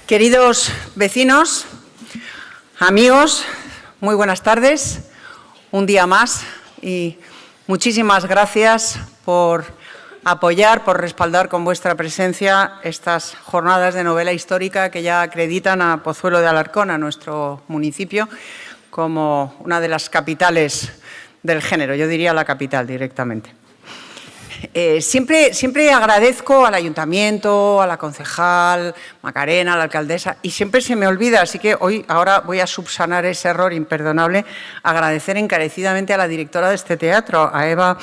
Queridos vecinos, amigos, muy buenas tardes. Un día más y muchísimas gracias por apoyar, por respaldar con vuestra presencia estas jornadas de novela histórica que ya acreditan a Pozuelo de Alarcón, a nuestro municipio, como una de las capitales del género, yo diría la capital directamente. Siempre agradezco al ayuntamiento, a la concejal Macarena, a la alcaldesa, y siempre se me olvida, así que ahora voy a subsanar ese error imperdonable, agradecer encarecidamente a la directora de este teatro, a Eva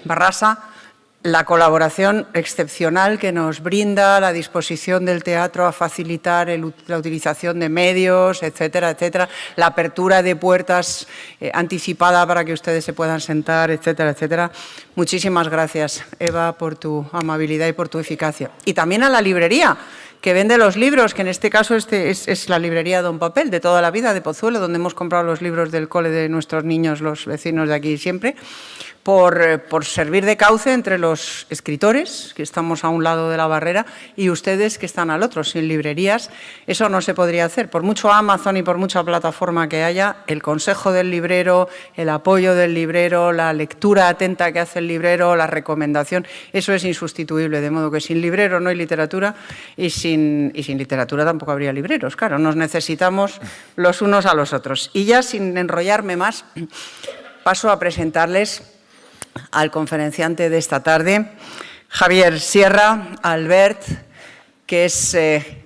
Barrasa, la colaboración excepcional que nos brinda, la disposición del teatro a facilitar la utilización de medios, etcétera, etcétera, la apertura de puertas anticipada para que ustedes se puedan sentar, etcétera, etcétera. Muchísimas gracias, Eva, por tu amabilidad y por tu eficacia. Y también a la librería, que vende los libros, que en este caso es la librería Don Papel, de toda la vida, de Pozuelo, donde hemos comprado los libros del cole de nuestros niños, los vecinos de aquí siempre, por servir de cauce entre los escritores, que estamos a un lado de la barrera, y ustedes que están al otro. Sin librerías eso no se podría hacer. Por mucho Amazon y por mucha plataforma que haya, el consejo del librero, el apoyo del librero, la lectura atenta que hace el librero, la recomendación, eso es insustituible. De modo que sin librero no hay literatura y sin literatura tampoco habría libreros. Claro, nos necesitamos los unos a los otros. Y ya sin enrollarme más, paso a presentarles al conferenciante de esta tarde, Javier Sierra Albert, que es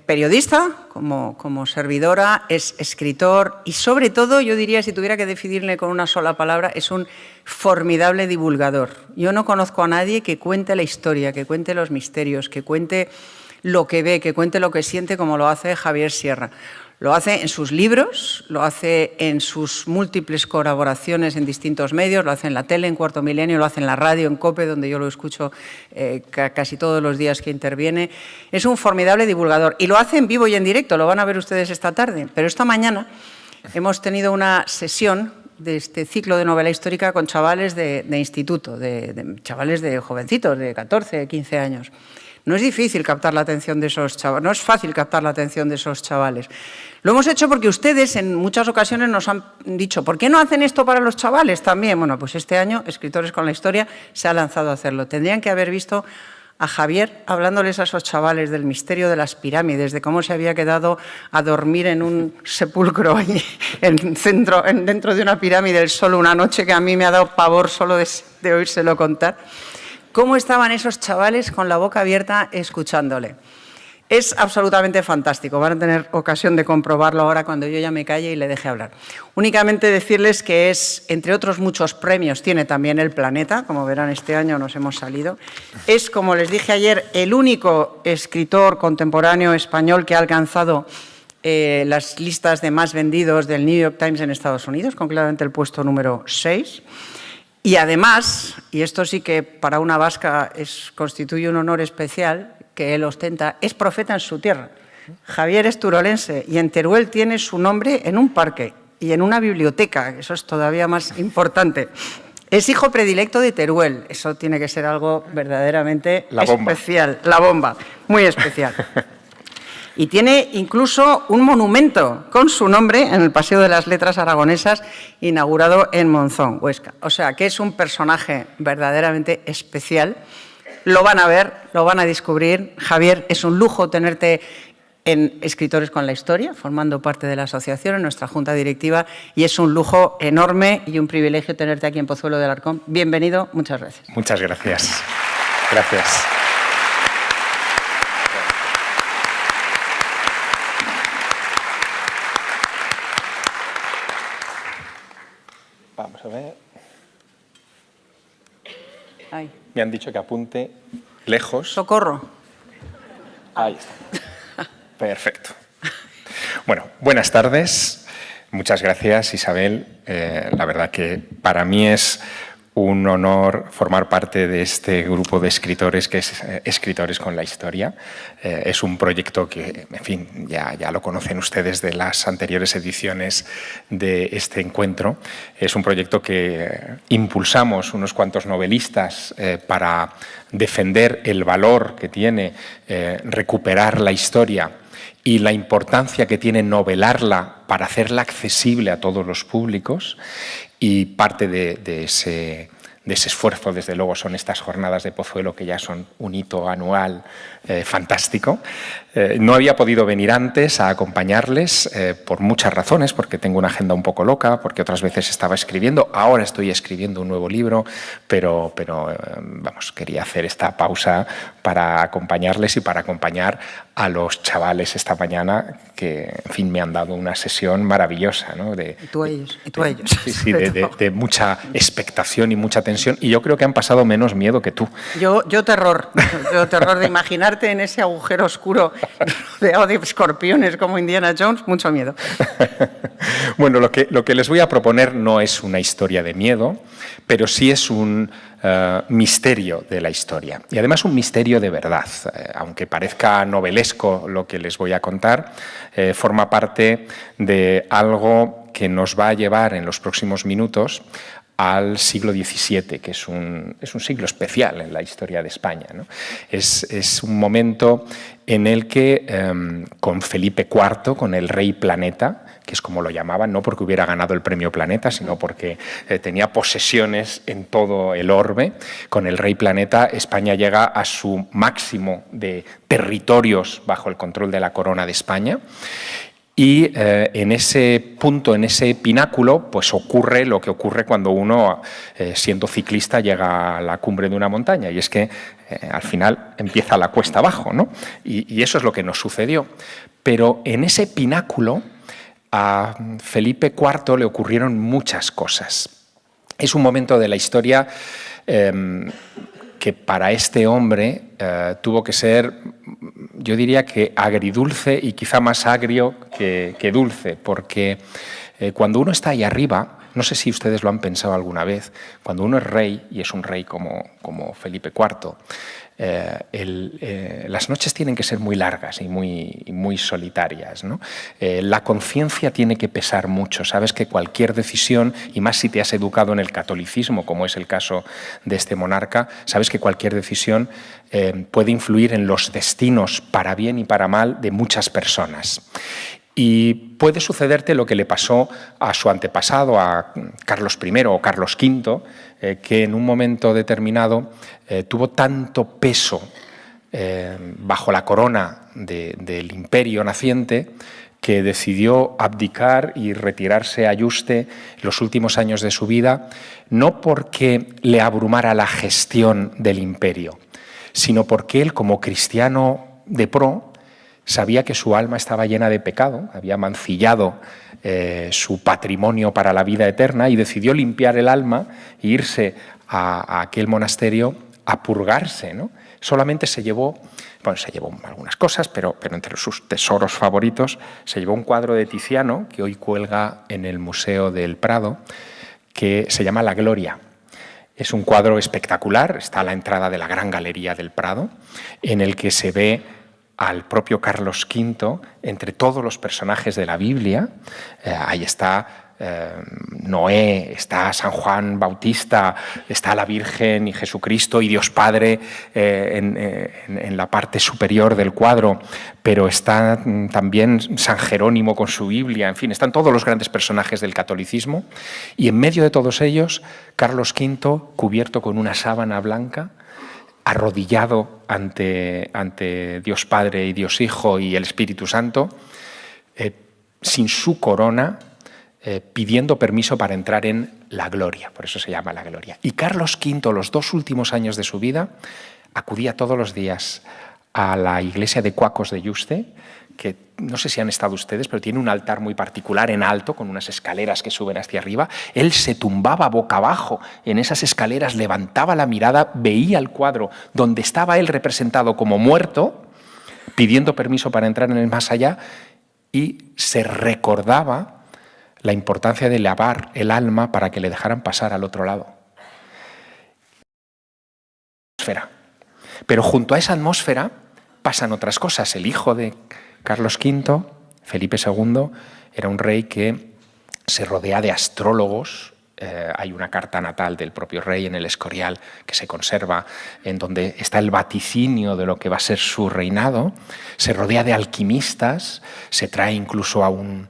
periodista, como servidora, es escritor y, sobre todo, yo diría, si tuviera que definirle con una sola palabra, es un formidable divulgador. Yo no conozco a nadie que cuente la historia, que cuente los misterios, que cuente lo que ve, que cuente lo que siente, como lo hace Javier Sierra. Lo hace en sus libros, lo hace en sus múltiples colaboraciones en distintos medios, lo hace en la tele, en Cuarto Milenio, lo hace en la radio, en COPE, donde yo lo escucho casi todos los días que interviene. Es un formidable divulgador y lo hace en vivo y en directo, lo van a ver ustedes esta tarde. Pero esta mañana hemos tenido una sesión de este ciclo de novela histórica con chavales de instituto, chavales de jovencitos, de 14, 15 años. No es difícil captar la atención de esos chavales, no es fácil captar la atención de esos chavales. Lo hemos hecho porque ustedes en muchas ocasiones nos han dicho, ¿por qué no hacen esto para los chavales también? Bueno, pues este año Escritores con la Historia se ha lanzado a hacerlo. Tendrían que haber visto a Javier hablándoles a esos chavales del misterio de las pirámides, de cómo se había quedado a dormir en un sepulcro allí, dentro de una pirámide solo una noche, que a mí me ha dado pavor solo de oírselo contar. Cómo estaban esos chavales con la boca abierta escuchándole. Es absolutamente fantástico. Van a tener ocasión de comprobarlo ahora cuando yo ya me calle y le deje hablar. Únicamente decirles que es, entre otros muchos premios, tiene también El Planeta. Como verán, este año nos hemos salido. Es, como les dije ayer, el único escritor contemporáneo español que ha alcanzado las listas de más vendidos del New York Times en Estados Unidos, concretamente el puesto número 6. Y además, y esto sí que para una vasca constituye un honor especial que él ostenta, es profeta en su tierra. Javier es turolense y en Teruel tiene su nombre en un parque y en una biblioteca, eso es todavía más importante. Es hijo predilecto de Teruel, eso tiene que ser algo verdaderamente especial. La bomba, muy especial. Y tiene incluso un monumento con su nombre en el Paseo de las Letras Aragonesas, inaugurado en Monzón, Huesca. O sea, que es un personaje verdaderamente especial. Lo van a ver, lo van a descubrir. Javier, es un lujo tenerte en Escritores con la Historia, formando parte de la asociación, en nuestra junta directiva, y es un lujo enorme y un privilegio tenerte aquí en Pozuelo de Alarcón. Bienvenido, muchas gracias. Muchas gracias. Gracias. Vamos a ver. Ay. Me han dicho que apunte lejos. Socorro. Ahí está. Perfecto. Bueno, buenas tardes. Muchas gracias, Isabel. La verdad que para mí es un honor formar parte de este grupo de escritores que es Escritores con la Historia. Es un proyecto que, en fin, ya lo conocen ustedes de las anteriores ediciones de este encuentro. Es un proyecto que impulsamos unos cuantos novelistas para defender el valor que tiene recuperar la historia y la importancia que tiene novelarla para hacerla accesible a todos los públicos, y parte de ese esfuerzo, desde luego, son estas jornadas de Pozuelo, que ya son un hito anual fantástico. No había podido venir antes a acompañarles por muchas razones, porque tengo una agenda un poco loca, porque otras veces estaba escribiendo, ahora estoy escribiendo un nuevo libro, pero vamos, quería hacer esta pausa para acompañarles y para acompañar a los chavales esta mañana que, en fin, me han dado una sesión maravillosa, ¿no? Y tú a ellos, y tú a ellos. Sí, de mucha expectación y mucha tensión, y yo creo que han pasado menos miedo que tú. Yo terror de imaginarte en ese agujero oscuro rodeado de escorpiones como Indiana Jones, mucho miedo. Bueno, lo que les voy a proponer no es una historia de miedo, pero sí es un misterio de la historia, y además un misterio de verdad. Aunque parezca novelesco lo que les voy a contar, forma parte de algo que nos va a llevar en los próximos minutos al siglo XVII, que es un siglo especial en la historia de España, ¿no? Es un momento en el que con Felipe IV, con el Rey Planeta, que es como lo llamaban, no porque hubiera ganado el premio Planeta, sino porque tenía posesiones en todo el orbe, con el Rey Planeta España llega a su máximo de territorios bajo el control de la Corona de España. Y en ese punto, en ese pináculo, pues ocurre lo que ocurre cuando uno, siendo ciclista, llega a la cumbre de una montaña, y es que al final empieza la cuesta abajo, ¿no? Y eso es lo que nos sucedió. Pero en ese pináculo a Felipe IV le ocurrieron muchas cosas. Es un momento de la historia que para este hombre tuvo que ser, yo diría que agridulce, y quizá más agrio que dulce, porque cuando uno está ahí arriba, no sé si ustedes lo han pensado alguna vez, cuando uno es rey, y es un rey como Felipe IV, las noches tienen que ser muy largas y muy solitarias, ¿no? La conciencia tiene que pesar mucho. Sabes que cualquier decisión, y más si te has educado en el catolicismo, como es el caso de este monarca, sabes que cualquier decisión puede influir en los destinos, para bien y para mal, de muchas personas. Y puede sucederte lo que le pasó a su antepasado, a Carlos I o Carlos V, que en un momento determinado tuvo tanto peso bajo la corona del imperio naciente, que decidió abdicar y retirarse a Yuste los últimos años de su vida, no porque le abrumara la gestión del imperio, sino porque él, como cristiano de pro, sabía que su alma estaba llena de pecado, había mancillado su patrimonio para la vida eterna, y decidió limpiar el alma e irse a aquel monasterio a purgarse, ¿no? Solamente se llevó algunas cosas, pero entre sus tesoros favoritos se llevó un cuadro de Tiziano, que hoy cuelga en el Museo del Prado, que se llama La Gloria. Es un cuadro espectacular, está a la entrada de la Gran Galería del Prado, en el que se ve al propio Carlos V entre todos los personajes de la Biblia. Ahí está Noé, está San Juan Bautista, está la Virgen y Jesucristo y Dios Padre en la parte superior del cuadro, pero está también San Jerónimo con su Biblia, en fin, están todos los grandes personajes del catolicismo, y en medio de todos ellos, Carlos V, cubierto con una sábana blanca, arrodillado ante Dios Padre y Dios Hijo y el Espíritu Santo, sin su corona, pidiendo permiso para entrar en la gloria, por eso se llama la gloria. Y Carlos V, los 2 últimos años de su vida, acudía todos los días a la iglesia de Cuacos de Yuste, que no sé si han estado ustedes, pero tiene un altar muy particular en alto, con unas escaleras que suben hacia arriba. Él se tumbaba boca abajo en esas escaleras, levantaba la mirada, veía el cuadro donde estaba él representado como muerto, pidiendo permiso para entrar en el más allá, y se recordaba la importancia de lavar el alma para que le dejaran pasar al otro lado. Pero junto a esa atmósfera pasan otras cosas. El hijo de Carlos V, Felipe II, era un rey que se rodea de astrólogos hay una carta natal del propio rey en el Escorial que se conserva, en donde está el vaticinio de lo que va a ser su reinado. Se rodea de alquimistas, se trae incluso a un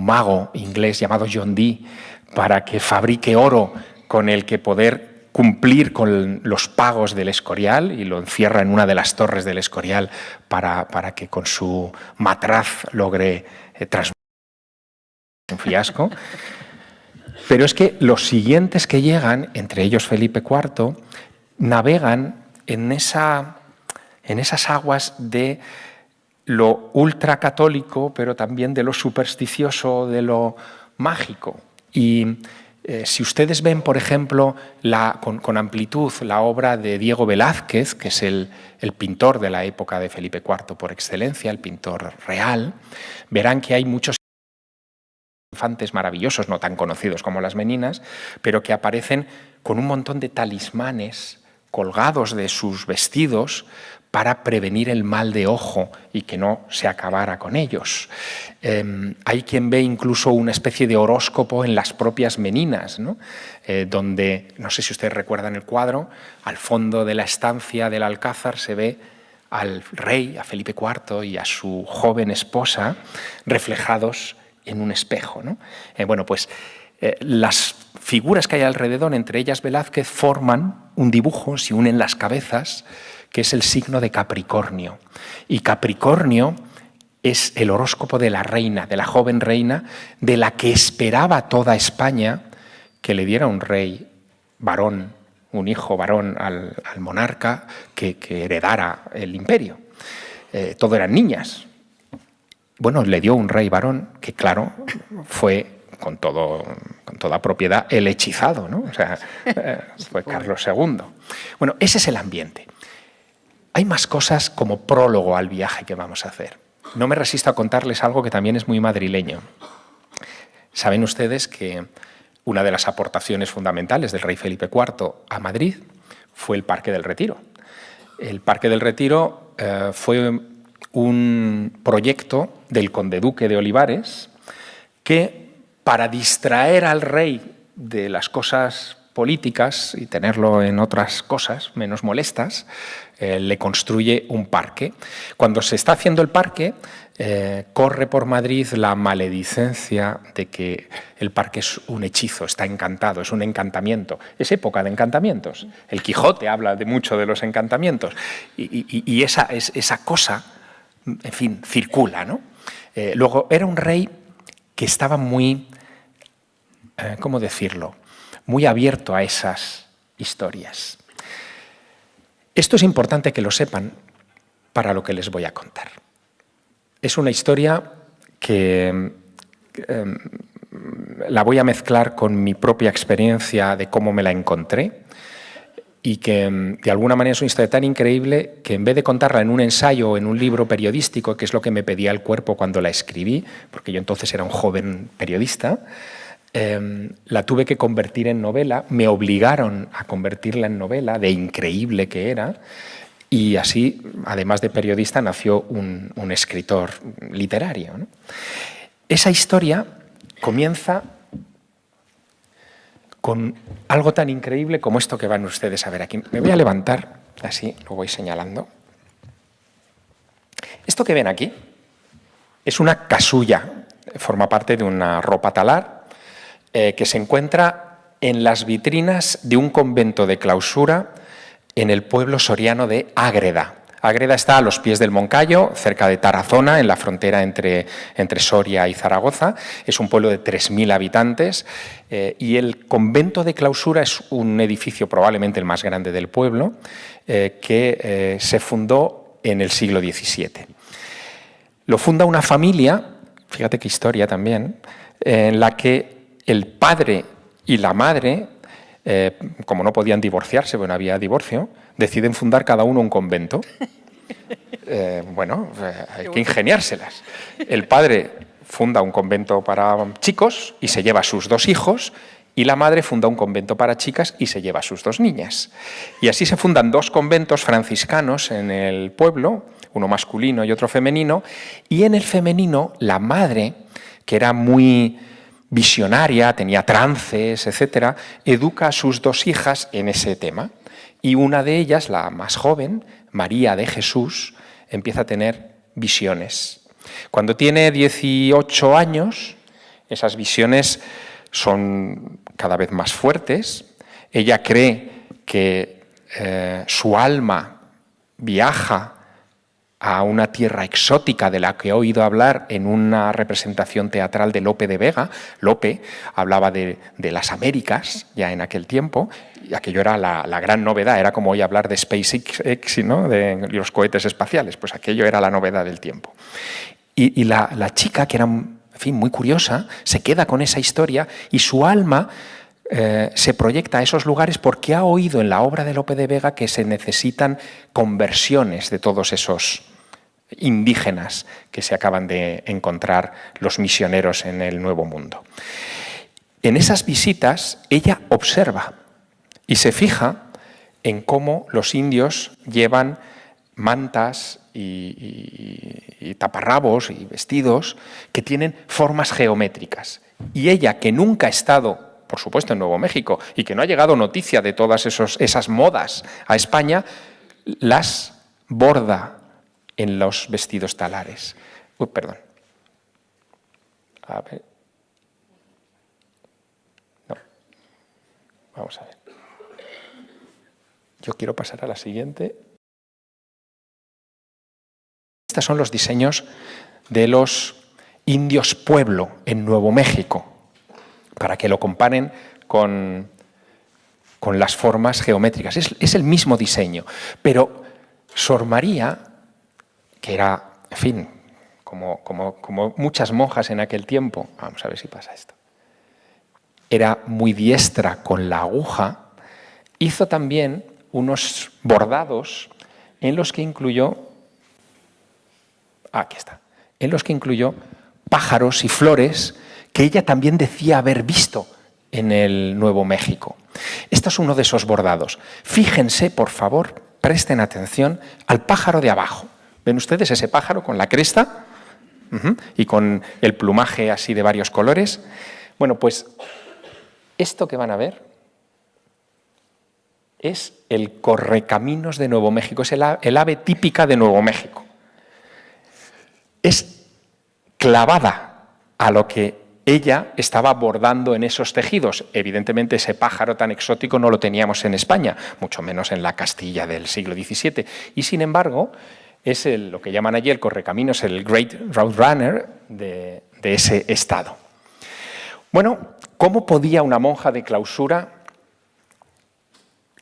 mago inglés llamado John Dee para que fabrique oro con el que poder cumplir con los pagos del Escorial, y lo encierra en una de las torres del Escorial para que con su matraz logre transmutar un fiasco. Pero es que los siguientes que llegan, entre ellos Felipe IV, navegan en esas aguas de lo ultracatólico, pero también de lo supersticioso, de lo mágico. Y si ustedes ven, por ejemplo, con amplitud la obra de Diego Velázquez, que es el pintor de la época de Felipe IV por excelencia, el pintor real, verán que hay muchos infantes maravillosos, no tan conocidos como las meninas, pero que aparecen con un montón de talismanes colgados de sus vestidos para prevenir el mal de ojo y que no se acabara con ellos. Hay quien ve incluso una especie de horóscopo en las propias meninas, ¿no? Donde, no sé si ustedes recuerdan el cuadro, al fondo de la estancia del Alcázar se ve al rey, a Felipe IV y a su joven esposa reflejados en un espejo, ¿no? Bueno, pues las figuras que hay alrededor, entre ellas Velázquez, forman un dibujo, se unen las cabezas, que es el signo de Capricornio. Y Capricornio es el horóscopo de la reina, de la joven reina, de la que esperaba toda España que le diera un rey varón, un hijo varón al monarca que heredara el imperio. Todo eran niñas. Bueno, le dio un rey varón que, claro, fue con toda propiedad el hechizado, ¿no? O sea, fue Carlos II. Bueno, ese es el ambiente. Hay más cosas como prólogo al viaje que vamos a hacer. No me resisto a contarles algo que también es muy madrileño. Saben ustedes que una de las aportaciones fundamentales del rey Felipe IV a Madrid fue el Parque del Retiro. El Parque del Retiro fue un proyecto del conde duque de Olivares que, para distraer al rey de las cosas políticas y tenerlo en otras cosas menos molestas, le construye un parque. Cuando se está haciendo el parque, corre por Madrid la maledicencia de que el parque es un hechizo, está encantado, es un encantamiento. Es época de encantamientos. El Quijote habla mucho de los encantamientos. Y esa cosa, en fin, circula, ¿no? Luego, era un rey que estaba muy, ¿cómo decirlo?, muy abierto a esas historias. Esto es importante que lo sepan para lo que les voy a contar. Es una historia que la voy a mezclar con mi propia experiencia de cómo me la encontré y que de alguna manera es una historia tan increíble que, en vez de contarla en un ensayo o en un libro periodístico, que es lo que me pedía el cuerpo cuando la escribí, porque yo entonces era un joven periodista, la tuve que convertir en novela. Me obligaron a convertirla en novela, de increíble que era, y así, además de periodista, nació un escritor literario, ¿no? Esa historia comienza con algo tan increíble como esto que van ustedes a ver aquí. Me voy a levantar, así lo voy señalando. Esto que ven aquí es una casulla, forma parte de una ropa talar, que se encuentra en las vitrinas de un convento de clausura en el pueblo soriano de Ágreda. Ágreda está a los pies del Moncayo, cerca de Tarazona, en la frontera entre Soria y Zaragoza. Es un pueblo de 3.000 habitantes y el convento de clausura es un edificio probablemente el más grande del pueblo, que se fundó en el siglo XVII. Lo funda una familia, fíjate qué historia también, en la que el padre y la madre, como no podían divorciarse, bueno, había divorcio, deciden fundar cada uno un convento. Hay que ingeniárselas. El padre funda un convento para chicos y se lleva a sus 2 hijos, y la madre funda un convento para chicas y se lleva a sus 2 niñas. Y así se fundan 2 conventos franciscanos en el pueblo, uno masculino y otro femenino, y en el femenino la madre, que era muy visionaria, tenía trances, etcétera, educa a sus dos hijas en ese tema. Y una de ellas, la más joven, María de Jesús, empieza a tener visiones. Cuando tiene 18 años, esas visiones son cada vez más fuertes. Ella cree que su alma viaja a una tierra exótica de la que he oído hablar en una representación teatral de Lope de Vega. Lope hablaba de las Américas ya en aquel tiempo, y aquello era la gran novedad, era como hoy hablar de SpaceX, ¿no?, de los cohetes espaciales, pues aquello era la novedad del tiempo. Y la chica, que era, en fin, muy curiosa, se queda con esa historia y su alma se proyecta a esos lugares porque ha oído en la obra de Lope de Vega que se necesitan conversiones de todos esos indígenas que se acaban de encontrar los misioneros en el Nuevo Mundo. En esas visitas ella observa y se fija en cómo los indios llevan mantas y taparrabos y vestidos que tienen formas geométricas. Y ella, que nunca ha estado, por supuesto, en Nuevo México, y que no ha llegado noticia de todas esas modas a España, las borda en los vestidos talares. Perdón. A ver. No. Vamos a ver. Yo quiero pasar a la siguiente. Estos son los diseños de los indios pueblo en Nuevo México, para que lo comparen con las formas geométricas. Es el mismo diseño, pero Sor María, que era, en fin, como muchas monjas en aquel tiempo, vamos a ver si pasa esto, era muy diestra con la aguja, hizo también unos bordados en los que incluyó, aquí está, en los que incluyó pájaros y flores que ella también decía haber visto en el Nuevo México. Esto es uno de esos bordados. Fíjense, por favor, presten atención al pájaro de abajo. ¿Ven ustedes ese pájaro con la cresta? Y con el plumaje así de varios colores. Bueno, pues esto que van a ver es el correcaminos de Nuevo México, es el ave típica de Nuevo México. Es clavada a lo que ella estaba bordando en esos tejidos. Evidentemente ese pájaro tan exótico no lo teníamos en España, mucho menos en la Castilla del siglo XVII. Y sin embargo, es lo que llaman allí el correcaminos, el Great Roadrunner de ese estado. Bueno, ¿cómo podía una monja de clausura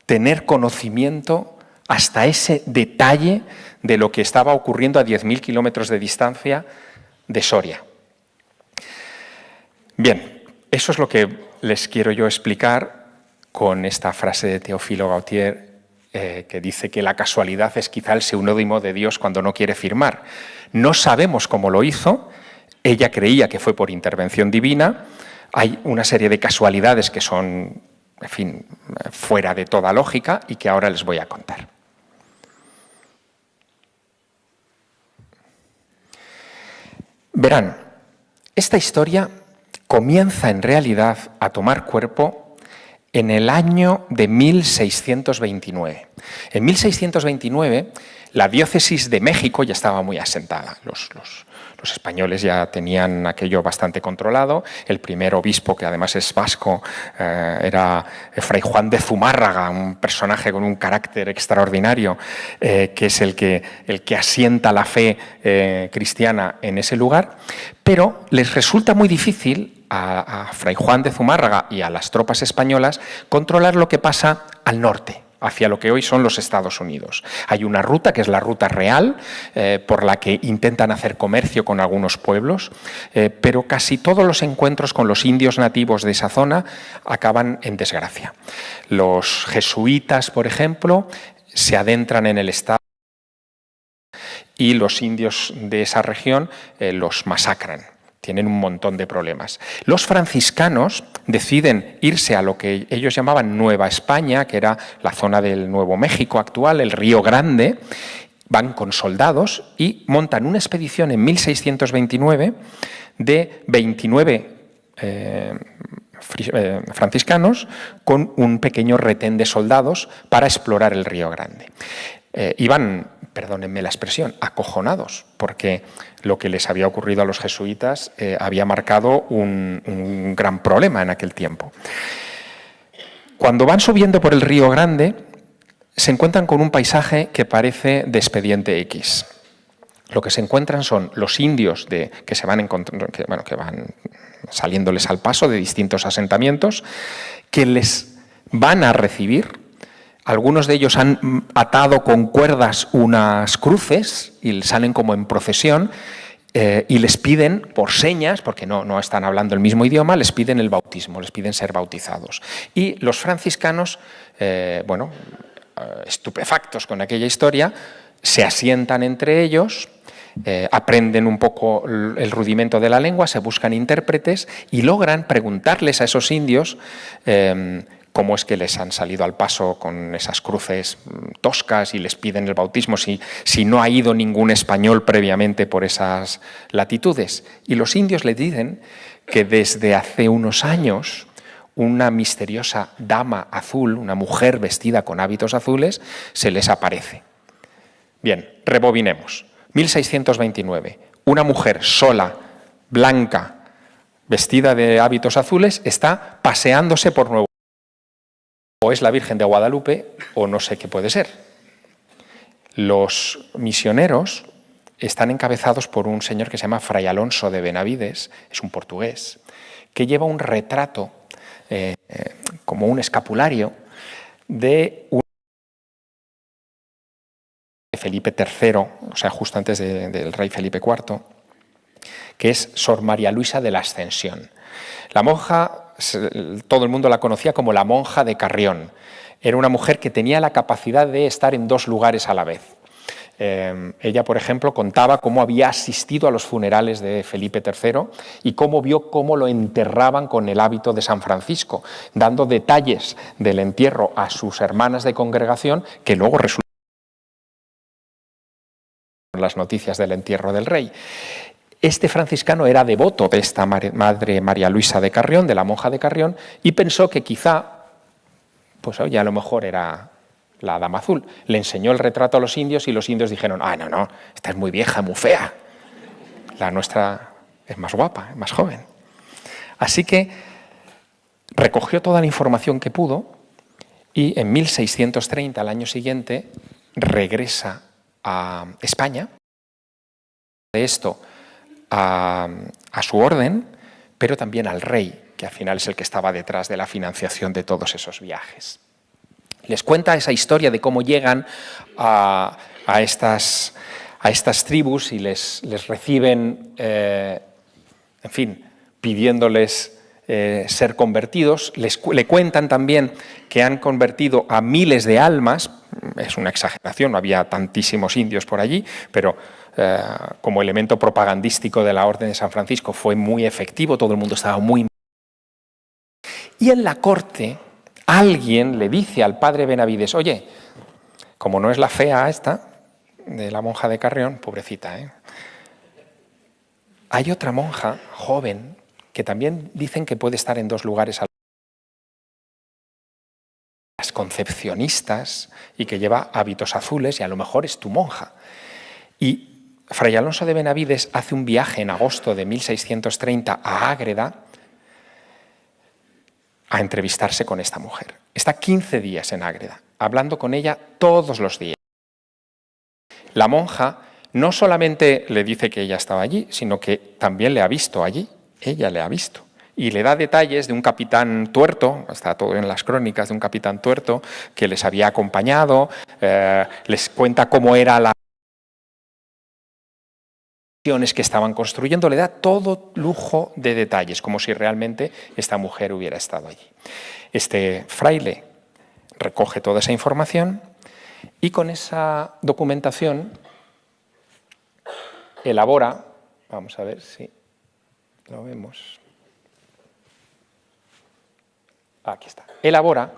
tener conocimiento hasta ese detalle de lo que estaba ocurriendo a 10.000 kilómetros de distancia de Soria? Bien, eso es lo que les quiero yo explicar con esta frase de Teófilo Gautier, que dice que la casualidad es quizá el seudónimo de Dios cuando no quiere firmar. No sabemos cómo lo hizo, ella creía que fue por intervención divina, hay una serie de casualidades que son, en fin, fuera de toda lógica y que ahora les voy a contar. Verán, esta historia comienza en realidad a tomar cuerpo en el año de 1629. En 1629 la diócesis de México ya estaba muy asentada. Los españoles ya tenían aquello bastante controlado. El primer obispo, que además es vasco, era Fray Juan de Zumárraga, un personaje con un carácter extraordinario, que es el que asienta la fe cristiana en ese lugar. Pero les resulta muy difícil a Fray Juan de Zumárraga y a las tropas españolas controlar lo que pasa al norte, hacia lo que hoy son los Estados Unidos. Hay una ruta, que es la ruta real, por la que intentan hacer comercio con algunos pueblos, pero casi todos los encuentros con los indios nativos de esa zona acaban en desgracia. Los jesuitas, por ejemplo, se adentran en el estado y los indios de esa región los masacran. Tienen un montón de problemas. Los franciscanos deciden irse a lo que ellos llamaban Nueva España, que era la zona del Nuevo México actual, el Río Grande. Van con soldados y montan una expedición en 1629 de 29 franciscanos con un pequeño retén de soldados para explorar el Río Grande. Iban, perdónenme la expresión, acojonados, porque lo que les había ocurrido a los jesuitas había marcado un gran problema en aquel tiempo. Cuando van subiendo por el Río Grande, se encuentran con un paisaje que parece de Expediente X. Lo que se encuentran son los indios que van saliéndoles al paso de distintos asentamientos, que les van a recibir. Algunos de ellos han atado con cuerdas unas cruces y salen como en procesión y les piden, por señas, porque no están hablando el mismo idioma, les piden el bautismo, les piden ser bautizados. Y los franciscanos, estupefactos con aquella historia, se asientan entre ellos, aprenden un poco el rudimento de la lengua, se buscan intérpretes y logran preguntarles a esos indios cómo es que les han salido al paso con esas cruces toscas y les piden el bautismo si no ha ido ningún español previamente por esas latitudes. Y los indios les dicen que desde hace unos años una misteriosa dama azul, una mujer vestida con hábitos azules, se les aparece. Bien, rebobinemos. 1629, una mujer sola, blanca, vestida de hábitos azules, está paseándose por Nuevo León. O es la Virgen de Guadalupe o no sé qué puede ser. Los misioneros están encabezados por un señor que se llama Fray Alonso de Benavides, es un portugués, que lleva un retrato, como un escapulario, de Felipe III, o sea, justo antes del rey Felipe IV, que es Sor María Luisa de la Ascensión. La monja, todo el mundo la conocía como la monja de Carrión. Era una mujer que tenía la capacidad de estar en dos lugares a la vez. Ella, por ejemplo, contaba cómo había asistido a los funerales de Felipe III y cómo vio cómo lo enterraban con el hábito de San Francisco, dando detalles del entierro a sus hermanas de congregación que luego resultaron las noticias del entierro del rey. Este franciscano era devoto de esta madre María Luisa de Carrión, de la monja de Carrión, y pensó que quizá, pues oye, a lo mejor era la dama azul. Le enseñó el retrato a los indios y los indios dijeron, no, esta es muy vieja, muy fea. La nuestra es más guapa, es más joven. Así que recogió toda la información que pudo y en 1630, al año siguiente, regresa a España. De esto a su orden, pero también al rey, que al final es el que estaba detrás de la financiación de todos esos viajes. Les cuenta esa historia de cómo llegan a estas tribus y les reciben, en fin, pidiéndoles ser convertidos. Le cuentan también que han convertido a miles de almas. Es una exageración, no había tantísimos indios por allí, pero como elemento propagandístico de la Orden de San Francisco fue muy efectivo, todo el mundo estaba muy... Y en la corte alguien le dice al padre Benavides, oye, como no es la fea esta, de la monja de Carrión, pobrecita, hay otra monja joven que también dicen que puede estar en dos lugares, las concepcionistas, y que lleva hábitos azules y a lo mejor es tu monja. Y Fray Alonso de Benavides hace un viaje en agosto de 1630 a Ágreda a entrevistarse con esta mujer. Está 15 días en Ágreda, hablando con ella todos los días. La monja no solamente le dice que ella estaba allí, sino que también le ha visto allí. Ella le ha visto. Y le da detalles de un capitán tuerto, está todo en las crónicas de un capitán tuerto que les había acompañado, les cuenta cómo era la que estaban construyendo, le da todo lujo de detalles, como si realmente esta mujer hubiera estado allí. Este fraile recoge toda esa información y con esa documentación elabora, vamos a ver si lo vemos, aquí está, elabora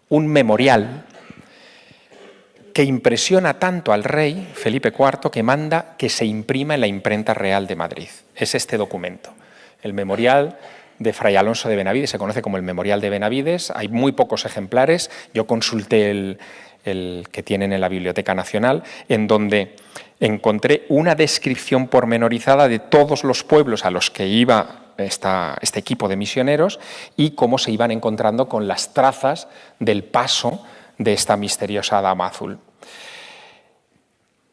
un memorial que impresiona tanto al rey Felipe IV que manda que se imprima en la Imprenta Real de Madrid. Es este documento, el memorial de Fray Alonso de Benavides, se conoce como el Memorial de Benavides. Hay muy pocos ejemplares. Yo consulté el que tienen en la Biblioteca Nacional, en donde encontré una descripción pormenorizada de todos los pueblos a los que iba este equipo de misioneros y cómo se iban encontrando con las trazas del paso de esta misteriosa dama azul.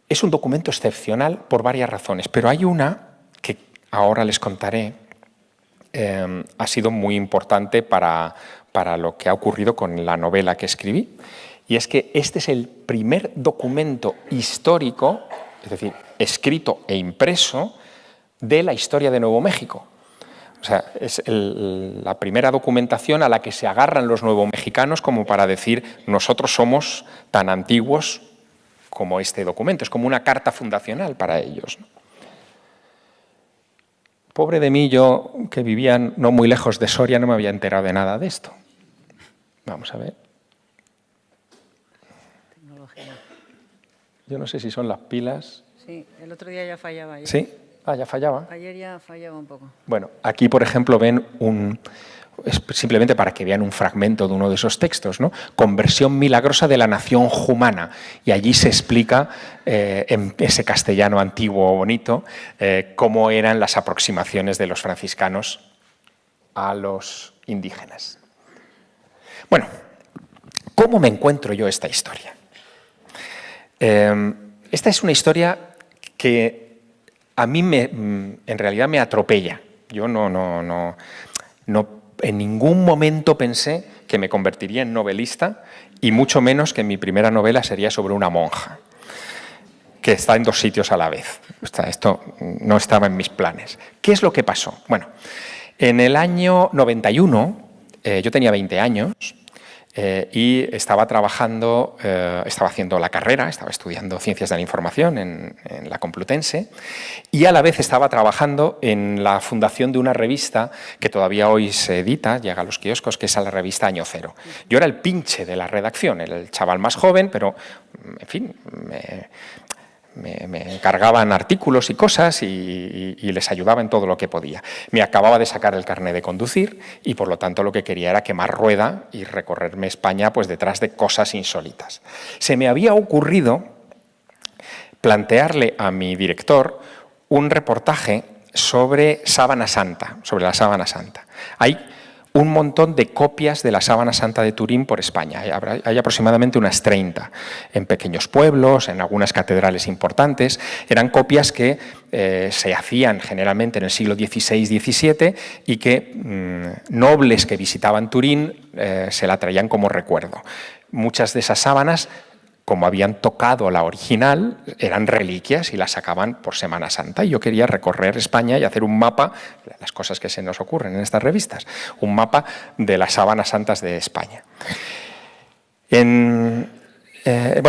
Es un documento excepcional por varias razones, pero hay una que ahora les contaré, ha sido muy importante para lo que ha ocurrido con la novela que escribí, y es que este es el primer documento histórico, es decir, escrito e impreso, de la historia de Nuevo México. O sea, es la primera documentación a la que se agarran los nuevomexicanos como para decir nosotros somos tan antiguos como este documento. Es como una carta fundacional para ellos, ¿no? Pobre de mí, yo que vivía no muy lejos de Soria no me había enterado de nada de esto. Vamos a ver. Tecnología. Yo no sé si son las pilas. Sí, el otro día ya fallaba. Ayer. ¿Sí? Ah, ya fallaba. Ayer ya fallaba un poco. Bueno, aquí, por ejemplo, ven es simplemente para que vean un fragmento de uno de esos textos, ¿no? Conversión milagrosa de la nación jumana. Y allí se explica, en ese castellano antiguo bonito, cómo eran las aproximaciones de los franciscanos a los indígenas. Bueno, ¿cómo me encuentro yo esta historia? Esta es una historia que a mí en realidad me atropella. Yo no en ningún momento pensé que me convertiría en novelista y mucho menos que mi primera novela sería sobre una monja que está en dos sitios a la vez. Esto no estaba en mis planes. ¿Qué es lo que pasó? Bueno, en el año 91, yo tenía 20 años, y estaba trabajando, estaba haciendo la carrera, estaba estudiando Ciencias de la Información en la Complutense y a la vez estaba trabajando en la fundación de una revista que todavía hoy se edita, llega a los kioscos, que es la revista Año Cero. Yo era el pinche de la redacción, era el chaval más joven, pero, en fin, me encargaban artículos y cosas y les ayudaba en todo lo que podía. Me acababa de sacar el carné de conducir y, por lo tanto, lo que quería era quemar rueda y recorrerme España pues, detrás de cosas insólitas. Se me había ocurrido plantearle a mi director un reportaje sobre Sábana Santa, sobre la Sábana Santa. Hay un montón de copias de la Sábana Santa de Turín por España. Hay aproximadamente unas 30 en pequeños pueblos, en algunas catedrales importantes. Eran copias que se hacían generalmente en el siglo XVI-XVII y que nobles que visitaban Turín se la traían como recuerdo. Muchas de esas sábanas, como habían tocado la original, eran reliquias y las sacaban por Semana Santa. Y yo quería recorrer España y hacer un mapa, las cosas que se nos ocurren en estas revistas, un mapa de las sábanas santas de España. Bueno,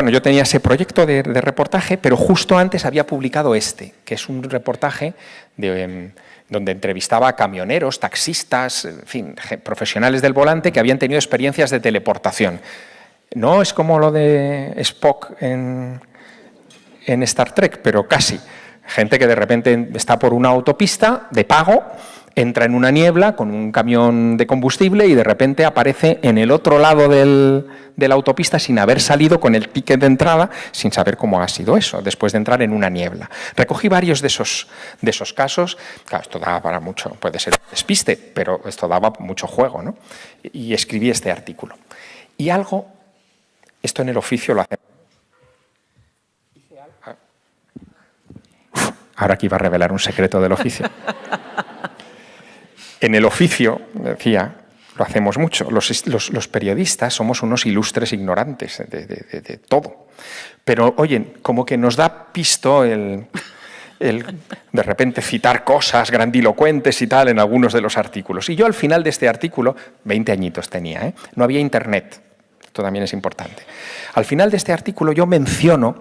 yo tenía ese proyecto de reportaje, pero justo antes había publicado que es un reportaje donde entrevistaba a camioneros, taxistas, en fin, profesionales del volante que habían tenido experiencias de teleportación. No es como lo de Spock en Star Trek, pero casi. Gente que de repente está por una autopista de pago, entra en una niebla con un camión de combustible y de repente aparece en el otro lado de la autopista sin haber salido con el ticket de entrada, sin saber cómo ha sido eso, después de entrar en una niebla. Recogí varios de esos casos. Claro, esto daba para mucho, puede ser un despiste, pero esto daba mucho juego, ¿no? Y escribí este artículo. Y esto en el oficio lo hacemos. Ahora aquí iba a revelar un secreto del oficio. En el oficio, decía, lo hacemos mucho. Los periodistas somos unos ilustres ignorantes de todo. Pero, oye, como que nos da pisto el de repente citar cosas grandilocuentes y tal en algunos de los artículos. Y yo al final de este artículo, 20 añitos tenía, no había internet. Esto también es importante. Al final de este artículo yo menciono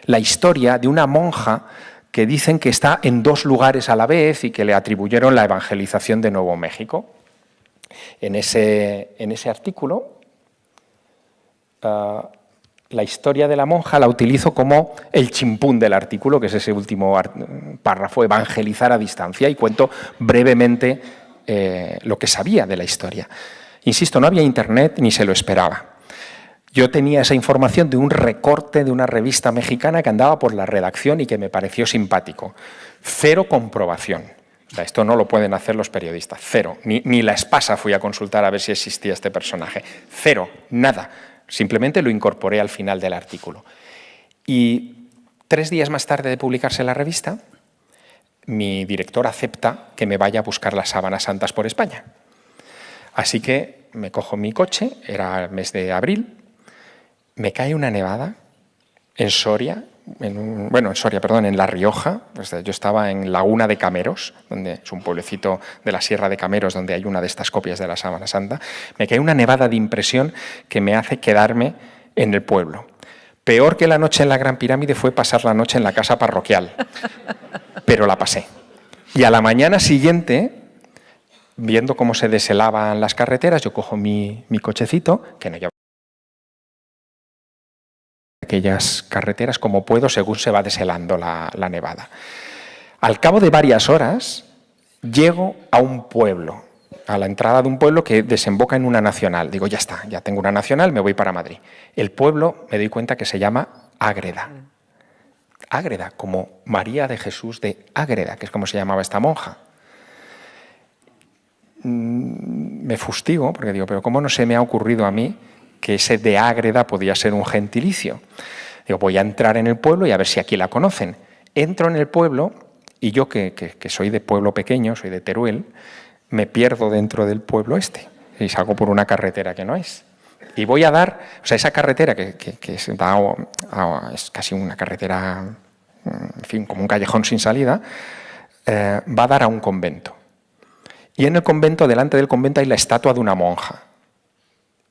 la historia de una monja que dicen que está en dos lugares a la vez y que le atribuyeron la evangelización de Nuevo México. En ese artículo, la historia de la monja la utilizo como el chimpún del artículo, que es ese último párrafo, evangelizar a distancia, y cuento brevemente lo que sabía de la historia. Insisto, no había internet ni se lo esperaba. Yo tenía esa información de un recorte de una revista mexicana que andaba por la redacción y que me pareció simpático. Cero comprobación. O sea, esto no lo pueden hacer los periodistas. Cero. Ni la Espasa fui a consultar a ver si existía este personaje. Cero. Nada. Simplemente lo incorporé al final del artículo. Y 3 días más tarde de publicarse la revista, mi director acepta que me vaya a buscar las sábanas santas por España. Así que me cojo mi coche, era el mes de abril, me cae una nevada en Soria, en La Rioja. Pues yo estaba en Laguna de Cameros, donde es un pueblecito de la Sierra de Cameros, donde hay una de estas copias de la Sábana Santa. Me cae una nevada de impresión que me hace quedarme en el pueblo. Peor que la noche en la Gran Pirámide fue pasar la noche en la casa parroquial, pero la pasé. Y a la mañana siguiente, viendo cómo se deshelaban las carreteras, yo cojo mi cochecito, que no lleva aquellas carreteras como puedo según se va deshelando la nevada. Al cabo de varias horas llego a un pueblo, a la entrada de un pueblo que desemboca en una nacional. Digo, ya está, ya tengo una nacional, me voy para Madrid. El pueblo, me doy cuenta que se llama Ágreda. Ágreda, como María de Jesús de Ágreda, que es como se llamaba esta monja. Me fustigo porque digo, pero ¿cómo no se me ha ocurrido a mí que ese de Ágreda podía ser un gentilicio? Digo, voy a entrar en el pueblo y a ver si aquí la conocen. Entro en el pueblo y yo, que soy de pueblo pequeño, soy de Teruel, me pierdo dentro del pueblo este y salgo por una carretera que no es. Y voy a dar, o sea, esa carretera que es casi una carretera, en fin, como un callejón sin salida, va a dar a un convento. Y en el convento, delante del convento, hay la estatua de una monja.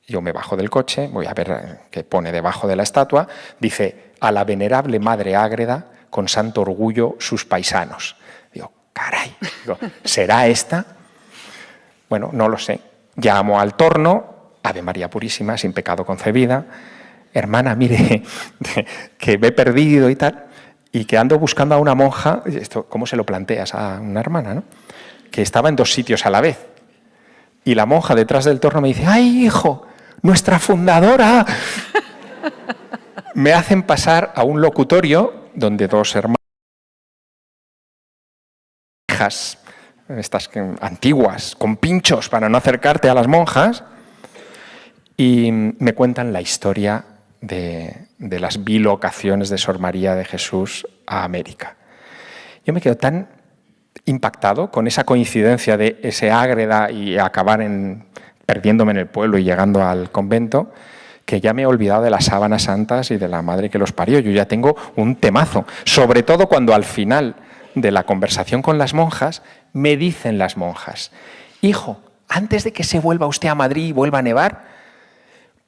Yo me bajo del coche, voy a ver qué pone debajo de la estatua. Dice, a la venerable Madre Ágreda, con santo orgullo, sus paisanos. Digo, caray, ¿será esta? Bueno, no lo sé. Llamo al torno, Ave María Purísima, sin pecado concebida. Hermana, mire, que me he perdido y tal, y que ando buscando a una monja. Esto, ¿cómo se lo planteas a una hermana, no? Que estaba en 2 sitios a la vez. Y la monja detrás del torno me dice, ¡ay, hijo! ¡Nuestra fundadora! Me hacen pasar a un locutorio donde 2 hermanas, estas antiguas, con pinchos para no acercarte a las monjas, y me cuentan la historia de las bilocaciones de Sor María de Jesús a América. Yo me quedo tan impactado con esa coincidencia de ese Ágreda y acabar perdiéndome en el pueblo y llegando al convento, que ya me he olvidado de las sábanas santas y de la madre que los parió. Yo ya tengo un temazo, sobre todo cuando al final de la conversación con las monjas me dicen las monjas, hijo, antes de que se vuelva usted a Madrid y vuelva a nevar,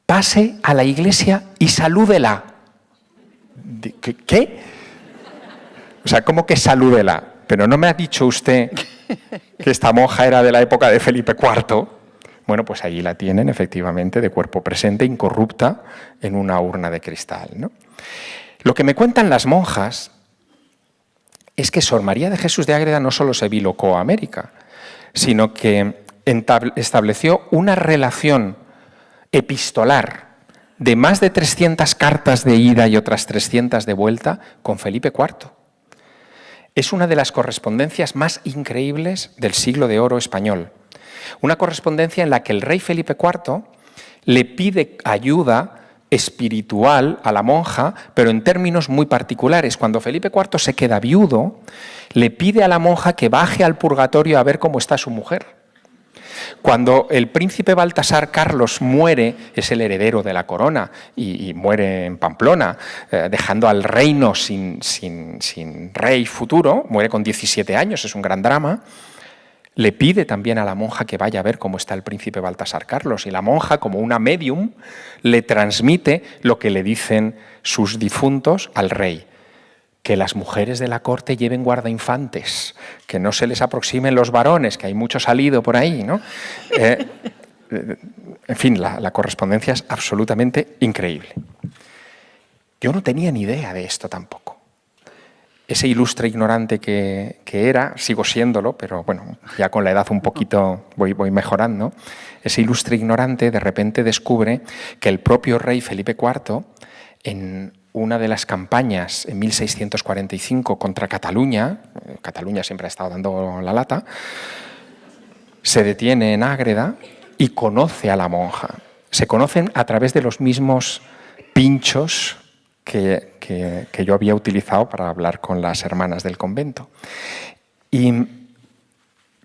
pase a la iglesia y salúdela. ¿Qué? O sea, ¿cómo que salúdela? Pero ¿no me ha dicho usted que esta monja era de la época de Felipe IV? Bueno, pues allí la tienen, efectivamente, de cuerpo presente, incorrupta, en una urna de cristal, ¿no? Lo que me cuentan las monjas es que Sor María de Jesús de Ágreda no solo se bilocó a América, sino que estableció una relación epistolar de más de 300 cartas de ida y otras 300 de vuelta con Felipe IV. Es una de las correspondencias más increíbles del siglo de oro español. Una correspondencia en la que el rey Felipe IV le pide ayuda espiritual a la monja, pero en términos muy particulares. Cuando Felipe IV se queda viudo, le pide a la monja que baje al purgatorio a ver cómo está su mujer. Cuando el príncipe Baltasar Carlos muere, es el heredero de la corona y muere en Pamplona, dejando al reino sin rey futuro, muere con 17 años, es un gran drama. Le pide también a la monja que vaya a ver cómo está el príncipe Baltasar Carlos, y la monja, como una medium, le transmite lo que le dicen sus difuntos al rey: que las mujeres de la corte lleven guardainfantes, que no se les aproximen los varones, que hay mucho salido por ahí, ¿no? En fin, la correspondencia es absolutamente increíble. Yo no tenía ni idea de esto tampoco. ese ilustre ignorante que era, sigo siéndolo, pero bueno, ya con la edad un poquito voy mejorando, ese ilustre ignorante de repente descubre que el propio rey Felipe IV, en una de las campañas en 1645 contra Cataluña, Cataluña siempre ha estado dando la lata, se detiene en Ágreda y conoce a la monja. Se conocen a través de los mismos pinchos que yo había utilizado para hablar con las hermanas del convento. Y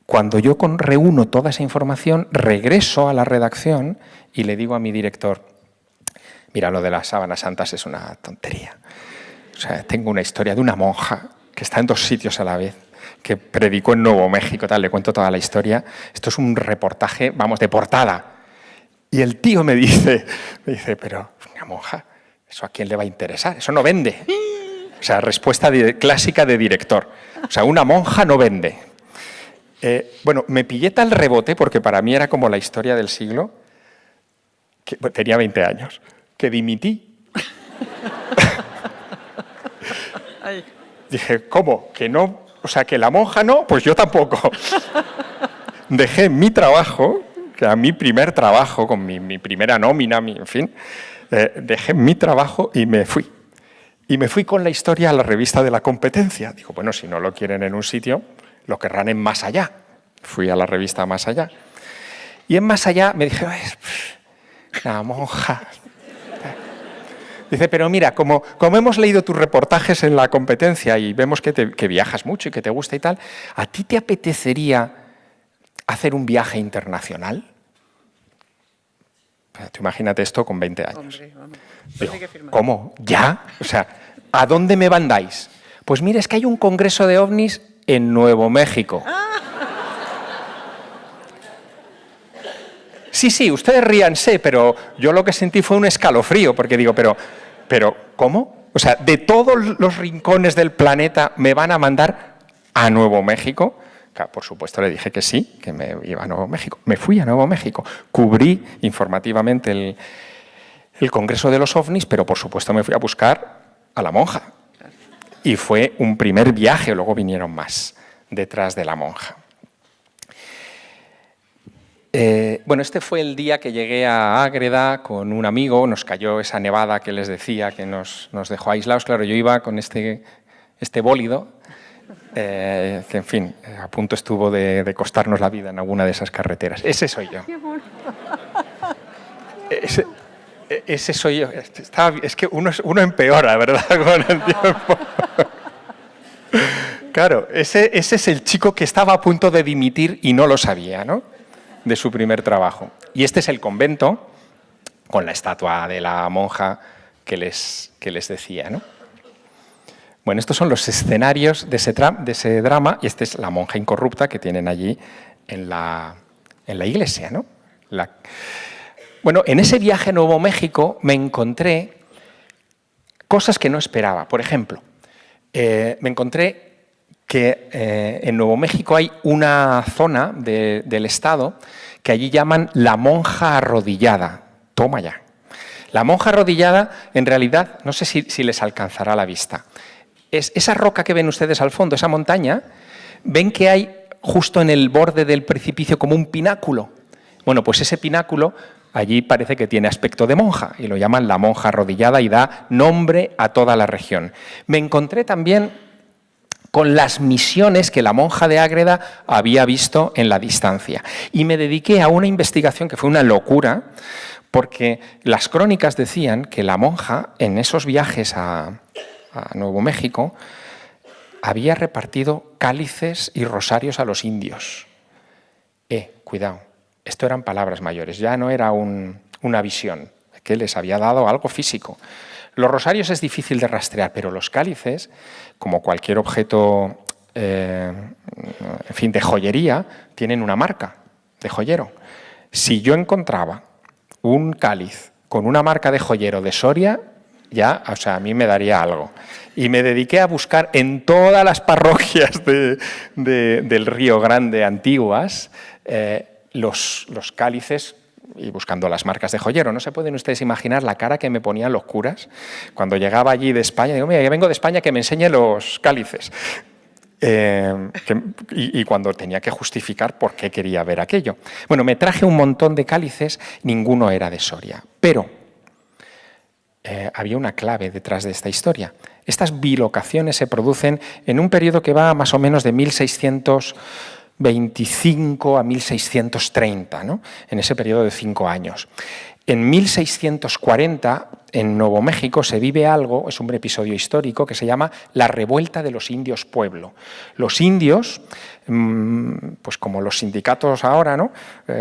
cuando yo reúno toda esa información, regreso a la redacción y le digo a mi director: mira, lo de las sábanas santas es una tontería. O sea, tengo una historia de una monja que está en 2 sitios a la vez, que predicó en Nuevo México, tal, le cuento toda la historia. Esto es un reportaje, vamos, de portada. Y el tío me dice, pero una monja, ¿eso a quién le va a interesar? Eso no vende. O sea, respuesta clásica de director. O sea, una monja no vende. Bueno, me pillé tal rebote, porque para mí era como la historia del siglo, que tenía 20 años, que dimití. Dije, ¿cómo? ¿Que no? O sea, que la monja no, pues yo tampoco. Dejé mi trabajo, que era mi primer trabajo, con mi primera nómina, en fin, dejé mi trabajo y me fui. Y me fui con la historia a la revista de La Competencia. Digo, bueno, si no lo quieren en un sitio, lo querrán en Más Allá. Fui a la revista Más Allá. Y en Más Allá me dije, la monja. Dice, pero mira, como hemos leído tus reportajes en La Competencia y vemos que viajas mucho y que te gusta y tal, ¿a ti te apetecería hacer un viaje internacional? Tú imagínate esto con 20 años. Hombre, vamos. Digo, ¿cómo? ¿Ya? O sea, ¿a dónde me mandáis? Pues mira, es que hay un congreso de ovnis en Nuevo México. Sí, ustedes ríanse, pero yo lo que sentí fue un escalofrío, porque digo, pero ¿cómo? O sea, de todos los rincones del planeta me van a mandar a Nuevo México. Claro, por supuesto le dije que sí, que me iba a Nuevo México. Me fui a Nuevo México, cubrí informativamente el Congreso de los OVNIs, pero por supuesto me fui a buscar a la monja. Y fue un primer viaje, luego vinieron más detrás de la monja. Bueno, este fue el día que llegué a Ágreda con un amigo, nos cayó esa nevada que les decía que nos dejó aislados. Claro, yo iba con este bólido, que en fin, a punto estuvo de costarnos la vida en alguna de esas carreteras. Ese soy yo. Ese soy yo. Es que uno empeora, ¿verdad? Con el tiempo. Claro, ese es el chico que estaba a punto de dimitir y no lo sabía, ¿no? De su primer trabajo. Y este es el convento, con la estatua de la monja que les decía, ¿no? Bueno, estos son los escenarios de ese drama, y esta es la monja incorrupta que tienen allí en la iglesia, ¿no? Bueno, en ese viaje a Nuevo México me encontré cosas que no esperaba. Por ejemplo, me encontré que en Nuevo México hay una zona del estado que allí llaman la monja arrodillada. Toma ya. La monja arrodillada, en realidad, no sé si les alcanzará la vista. Es esa roca que ven ustedes al fondo, esa montaña, ven que hay justo en el borde del precipicio como un pináculo. Bueno, pues ese pináculo allí parece que tiene aspecto de monja y lo llaman la monja arrodillada y da nombre a toda la región. Me encontré también con las misiones que la monja de Ágreda había visto en la distancia. Y me dediqué a una investigación que fue una locura, porque las crónicas decían que la monja, en esos viajes a Nuevo México, había repartido cálices y rosarios a los indios. Cuidado, esto eran palabras mayores, ya no era una visión, que les había dado algo físico. Los rosarios es difícil de rastrear, pero los cálices, como cualquier objeto en fin, de joyería, tienen una marca de joyero. Si yo encontraba un cáliz con una marca de joyero de Soria, ya, o sea, a mí me daría algo. Y me dediqué a buscar en todas las parroquias del Río Grande antiguas los cálices y buscando las marcas de joyero. No se pueden ustedes imaginar la cara que me ponían los curas cuando llegaba allí de España. Digo, mira, que vengo de España, que me enseñe los cálices. Y cuando tenía que justificar por qué quería ver aquello. Bueno, me traje un montón de cálices, ninguno era de Soria, pero había una clave detrás de esta historia. Estas bilocaciones se producen en un periodo que va más o menos de 1625 a 1630, ¿no? En ese periodo de 5 años. En 1640, en Nuevo México, se vive algo, es un episodio histórico, que se llama la Revuelta de los Indios Pueblo. Los indios, pues como los sindicatos ahora, ¿no?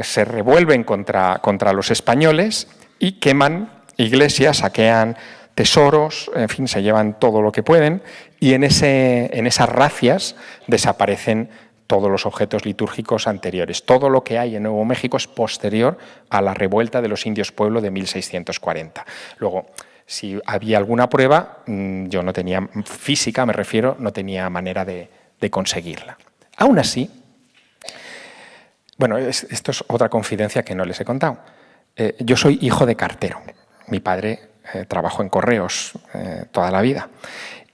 Se revuelven contra los españoles y queman iglesias, saquean tesoros, en fin, se llevan todo lo que pueden, y en esas racias desaparecen todos los objetos litúrgicos anteriores. Todo lo que hay en Nuevo México es posterior a la revuelta de los indios pueblo de 1640. Luego, si había alguna prueba, yo no tenía, física me refiero, no tenía manera de conseguirla. Aún así, bueno, esto es otra confidencia que no les he contado. Yo soy hijo de cartero. Mi padre trabajó en correos toda la vida.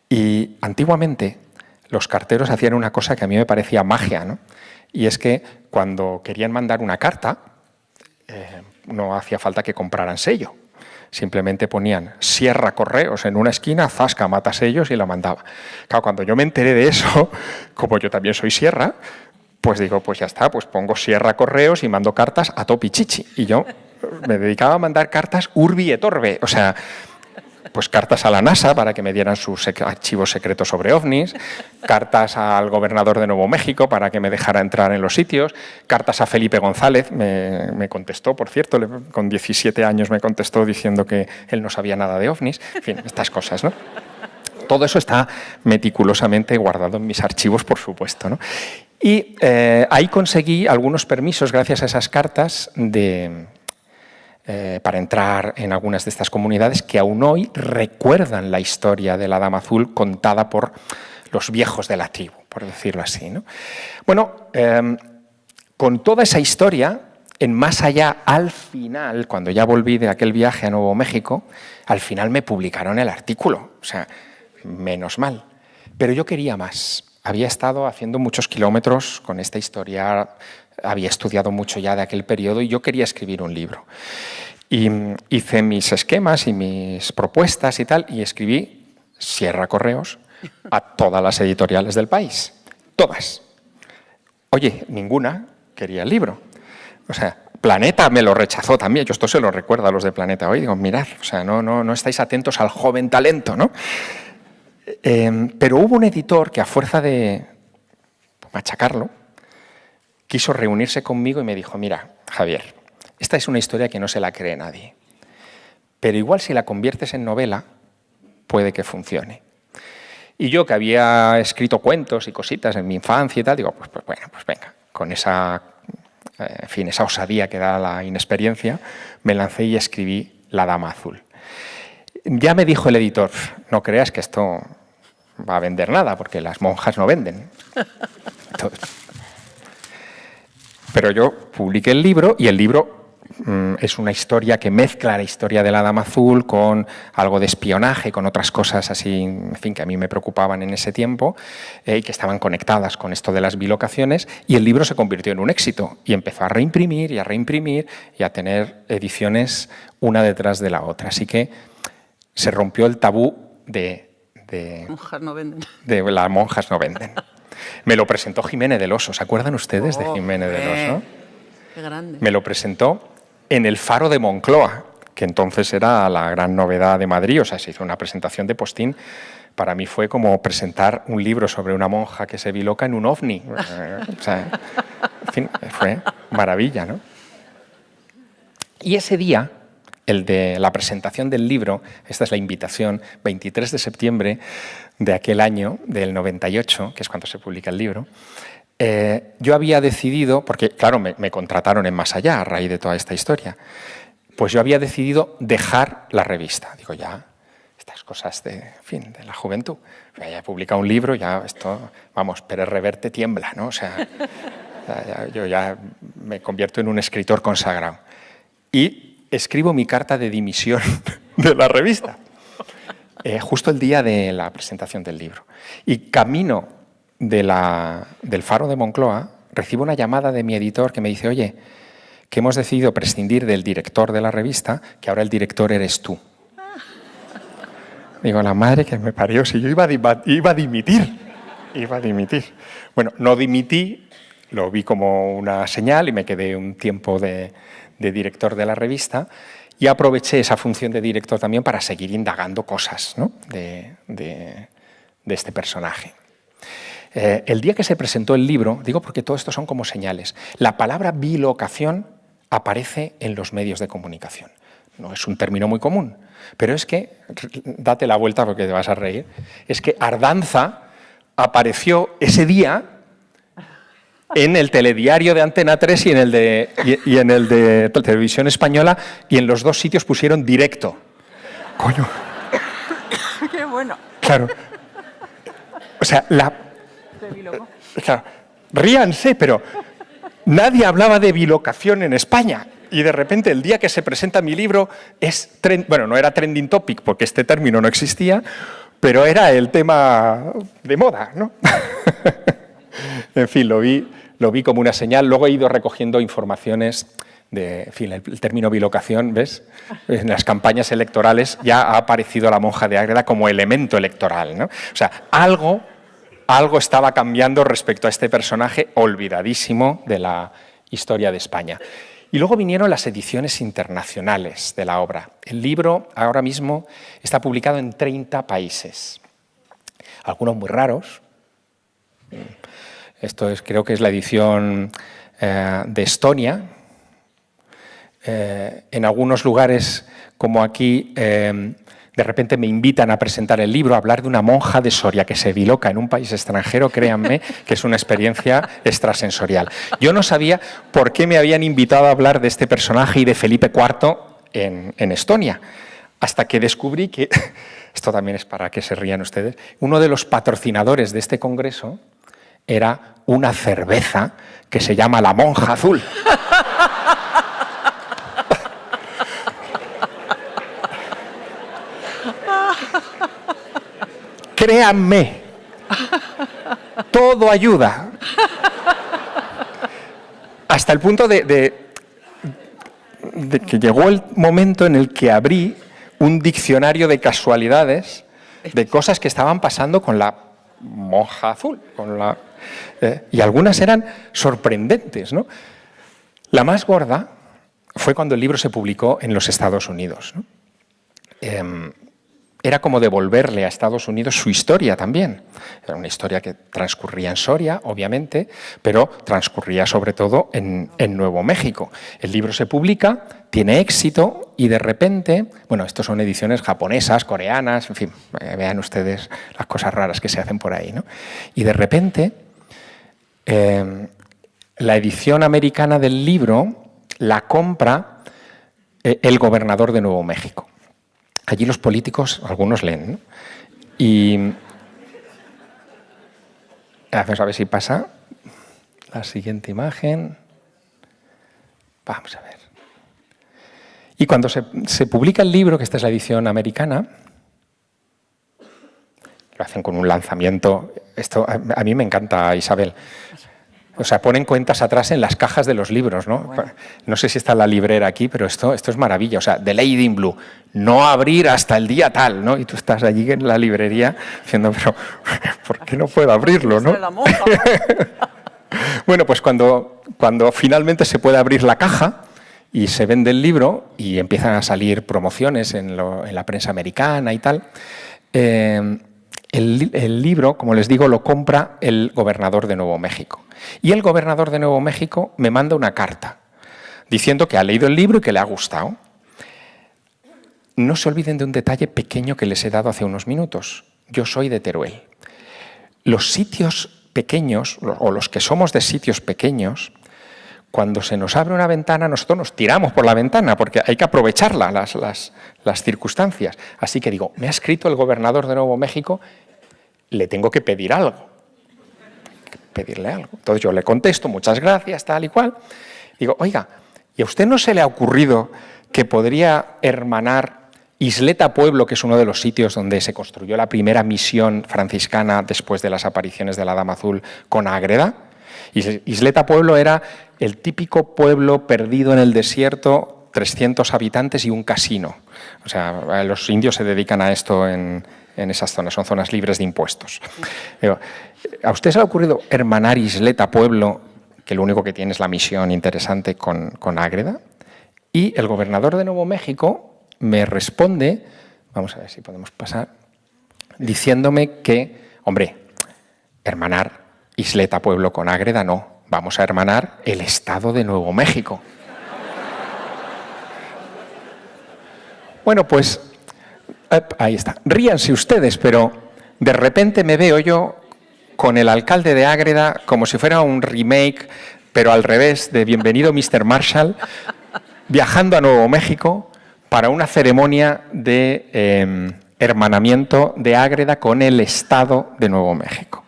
Y antiguamente los carteros hacían una cosa que a mí me parecía magia, ¿no? Y es que cuando querían mandar una carta, no hacía falta que compraran sello. Simplemente ponían Sierra Correos en una esquina, zasca, mata sellos y la mandaba. Claro, cuando yo me enteré de eso, como yo también soy Sierra, pues digo, pues ya está, pues pongo Sierra Correos y mando cartas a topichichi. Y yo me dedicaba a mandar cartas urbi et orbe, o sea, pues cartas a la NASA para que me dieran sus archivos secretos sobre ovnis, cartas al gobernador de Nuevo México para que me dejara entrar en los sitios, cartas a Felipe González, me contestó, por cierto, con 17 años me contestó diciendo que él no sabía nada de ovnis, en fin, estas cosas, ¿no? Todo eso está meticulosamente guardado en mis archivos, por supuesto, ¿no? Y ahí conseguí algunos permisos, gracias a esas cartas, para entrar en algunas de estas comunidades que aún hoy recuerdan la historia de la Dama Azul contada por los viejos de la tribu, por decirlo así, ¿no? Bueno, con toda esa historia, en Más Allá, al final, cuando ya volví de aquel viaje a Nuevo México, al final me publicaron el artículo, o sea, menos mal. Pero yo quería más. Había estado haciendo muchos kilómetros con esta historia, había estudiado mucho ya de aquel periodo y yo quería escribir un libro. Y hice mis esquemas y mis propuestas y tal, y escribí Sierra Correos a todas las editoriales del país. Todas. Oye, ninguna quería el libro. O sea, Planeta me lo rechazó también. Yo esto se lo recuerdo a los de Planeta hoy. Digo, mirad, o sea, no estáis atentos al joven talento, ¿no? Pero hubo un editor que a fuerza de machacarlo, quiso reunirse conmigo y me dijo, mira, Javier, esta es una historia que no se la cree nadie, pero igual si la conviertes en novela, puede que funcione. Y yo, que había escrito cuentos y cositas en mi infancia y tal, digo, pues bueno, pues venga, con esa, en fin, esa osadía que da la inexperiencia, me lancé y escribí La Dama Azul. Ya me dijo el editor, no creas que esto va a vender nada, porque las monjas no venden. Entonces, pero yo publiqué el libro y el libro es una historia que mezcla la historia de la Dama Azul con algo de espionaje, con otras cosas así, en fin, que a mí me preocupaban en ese tiempo y que estaban conectadas con esto de las bilocaciones, y el libro se convirtió en un éxito y empezó a reimprimir y a tener ediciones una detrás de la otra. Así que se rompió el tabú de monjas no venden. De las monjas no venden. Me lo presentó Jiménez del Oso. ¿Se acuerdan ustedes de Jiménez del Oso? Qué grande. Me lo presentó en el Faro de Moncloa, que entonces era la gran novedad de Madrid. O sea, se hizo una presentación de postín. Para mí fue como presentar un libro sobre una monja que se biloca en un ovni. O sea, en fin, fue maravilla, ¿no? Y ese día, el de la presentación del libro, esta es la invitación, 23 de septiembre de aquel año, del 98, que es cuando se publica el libro, yo había decidido, porque claro, me contrataron en Más Allá a raíz de toda esta historia, pues yo había decidido dejar la revista. Digo, ya, estas cosas de la juventud. Ya he publicado un libro, ya esto, vamos, Pérez Reverte tiembla, ¿no? O sea, yo ya me convierto en un escritor consagrado. y escribo mi carta de dimisión de la revista, justo el día de la presentación del libro. Y camino del Faro de Moncloa, recibo una llamada de mi editor que me dice: oye, que hemos decidido prescindir del director de la revista, que ahora el director eres tú. Digo, la madre que me parió, si yo iba a dimitir. Bueno, no dimití, lo vi como una señal y me quedé un tiempo de director de la revista y aproveché esa función de director también para seguir indagando cosas, ¿no?, de este personaje. El día que se presentó el libro, digo porque todo esto son como señales, la palabra bilocación aparece en los medios de comunicación. No es un término muy común, pero es que, date la vuelta porque te vas a reír, es que Ardanza apareció ese día en el telediario de Antena 3 y en el de Televisión Española, y en los dos sitios pusieron directo. Coño. ¡Qué bueno! Claro. O sea, claro, ríanse, pero nadie hablaba de bilocación en España. Y de repente, el día que se presenta mi libro, bueno, no era trending topic porque este término no existía, pero era el tema de moda, ¿no? En fin, lo vi como una señal. Luego he ido recogiendo informaciones en fin, el término bilocación, ¿ves? En las campañas electorales ya ha aparecido la monja de Ágreda como elemento electoral, ¿no? O sea, algo estaba cambiando respecto a este personaje olvidadísimo de la historia de España. Y luego vinieron las ediciones internacionales de la obra. El libro ahora mismo está publicado en 30 países, algunos muy raros. Esto creo que es la edición de Estonia. En algunos lugares, como aquí, de repente me invitan a presentar el libro, a hablar de una monja de Soria que se biloca en un país extranjero. Créanme que es una experiencia extrasensorial. Yo no sabía por qué me habían invitado a hablar de este personaje y de Felipe IV en Estonia, hasta que descubrí que, esto también es para que se rían ustedes, uno de los patrocinadores de este congreso era una cerveza que se llama La Monja Azul. Créanme, todo ayuda. Hasta el punto de que llegó el momento en el que abrí un diccionario de casualidades de cosas que estaban pasando con la monja azul. Y algunas eran sorprendentes, ¿no? La más gorda fue cuando el libro se publicó en los Estados Unidos, ¿no? Era como devolverle a Estados Unidos su historia también. Era una historia que transcurría en Soria, obviamente, pero transcurría sobre todo en Nuevo México. El libro se publica, tiene éxito y de repente, bueno, estos son ediciones japonesas, coreanas, en fin, vean ustedes las cosas raras que se hacen por ahí, ¿no? Y de repente, la edición americana del libro la compra el gobernador de Nuevo México. Allí los políticos, algunos leen, ¿no? Y vamos a ver si pasa la siguiente imagen. Vamos a ver. Y cuando se publica el libro, que esta es la edición americana, lo hacen con un lanzamiento. Esto a mí me encanta, Isabel. O sea, ponen cuentas atrás en las cajas de los libros, ¿no? Bueno. No sé si está la librera aquí, pero esto es maravilla. O sea, The Lady in Blue, no abrir hasta el día tal, ¿no? Y tú estás allí en la librería diciendo, pero ¿por qué no puedo abrirlo, no? Bueno, pues cuando finalmente se puede abrir la caja y se vende el libro y empiezan a salir promociones en la prensa americana y tal, el libro, como les digo, lo compra el gobernador de Nuevo México. Y el gobernador de Nuevo México me manda una carta diciendo que ha leído el libro y que le ha gustado. No se olviden de un detalle pequeño que les he dado hace unos minutos. Yo soy de Teruel. Los sitios pequeños, o los que somos de sitios pequeños, cuando se nos abre una ventana, nosotros nos tiramos por la ventana porque hay que aprovecharla, las circunstancias. Así que digo, me ha escrito el gobernador de Nuevo México, le tengo que pedir algo. Pedirle algo. Entonces yo le contesto, muchas gracias, tal y cual. Digo, oiga, ¿Y a usted no se le ha ocurrido que podría hermanar Isleta Pueblo, que es uno de los sitios donde se construyó la primera misión franciscana después de las apariciones de la Dama Azul, con Ágreda? Isleta Pueblo era el típico pueblo perdido en el desierto, 300 habitantes y un casino. O sea, los indios se dedican a esto en esas zonas, son zonas libres de impuestos. ¿A usted se le ha ocurrido hermanar Isleta Pueblo, que lo único que tiene es la misión interesante, con Ágreda? Y el gobernador de Nuevo México me responde, vamos a ver si podemos pasar, diciéndome que, hombre, hermanar Isleta Pueblo con Ágreda no, vamos a hermanar el Estado de Nuevo México. Bueno, pues ahí está. Ríanse ustedes, pero de repente me veo yo con el alcalde de Ágreda como si fuera un remake, pero al revés, de Bienvenido Mr. Marshall, viajando a Nuevo México para una ceremonia de hermanamiento de Ágreda con el Estado de Nuevo México.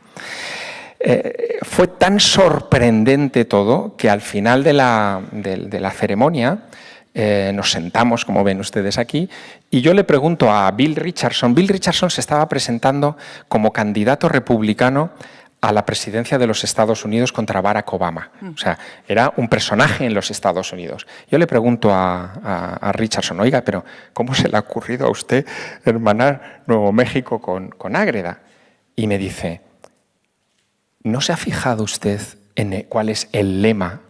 Fue tan sorprendente todo que al final de la ceremonia nos sentamos, como ven ustedes aquí, y yo le pregunto a Bill Richardson. Bill Richardson se estaba presentando como candidato republicano a la presidencia de los Estados Unidos contra Barack Obama. O sea, era un personaje en los Estados Unidos. Yo le pregunto a Richardson, oiga, pero ¿cómo se le ha ocurrido a usted hermanar Nuevo México con Ágreda? Y me dice, ¿no se ha fijado usted en cuál es el lema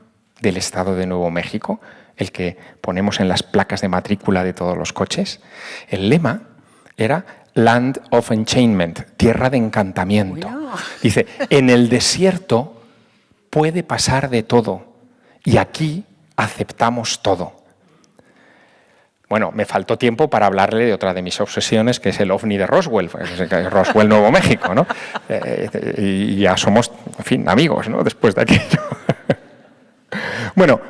del Estado de Nuevo México? El que ponemos en las placas de matrícula de todos los coches. El lema era Land of Enchantment, tierra de encantamiento. Dice, en el desierto puede pasar de todo y aquí aceptamos todo. Bueno, me faltó tiempo para hablarle de otra de mis obsesiones, que es el OVNI de Roswell, Roswell, Nuevo México, ¿no? Y ya somos, en fin, amigos, ¿no? Después de aquello. Bueno,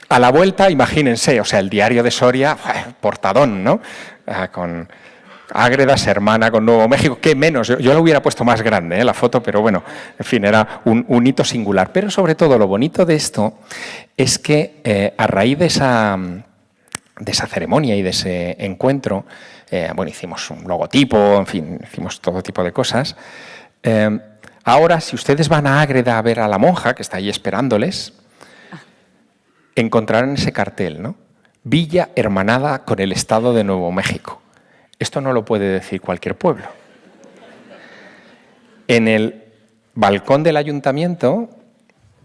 a la vuelta, imagínense, o sea, el diario de Soria, portadón, ¿no? Con Ágreda se hermana con Nuevo México, qué menos, yo lo hubiera puesto más grande, la foto, pero bueno, en fin, era un hito singular. Pero sobre todo lo bonito de esto es que a raíz de esa ceremonia y de ese encuentro, bueno, hicimos un logotipo, en fin, hicimos todo tipo de cosas. Ahora, si ustedes van a Ágreda a ver a la monja, que está ahí esperándoles, encontrarán ese cartel, ¿no? Villa hermanada con el Estado de Nuevo México. Esto no lo puede decir cualquier pueblo. En el balcón del ayuntamiento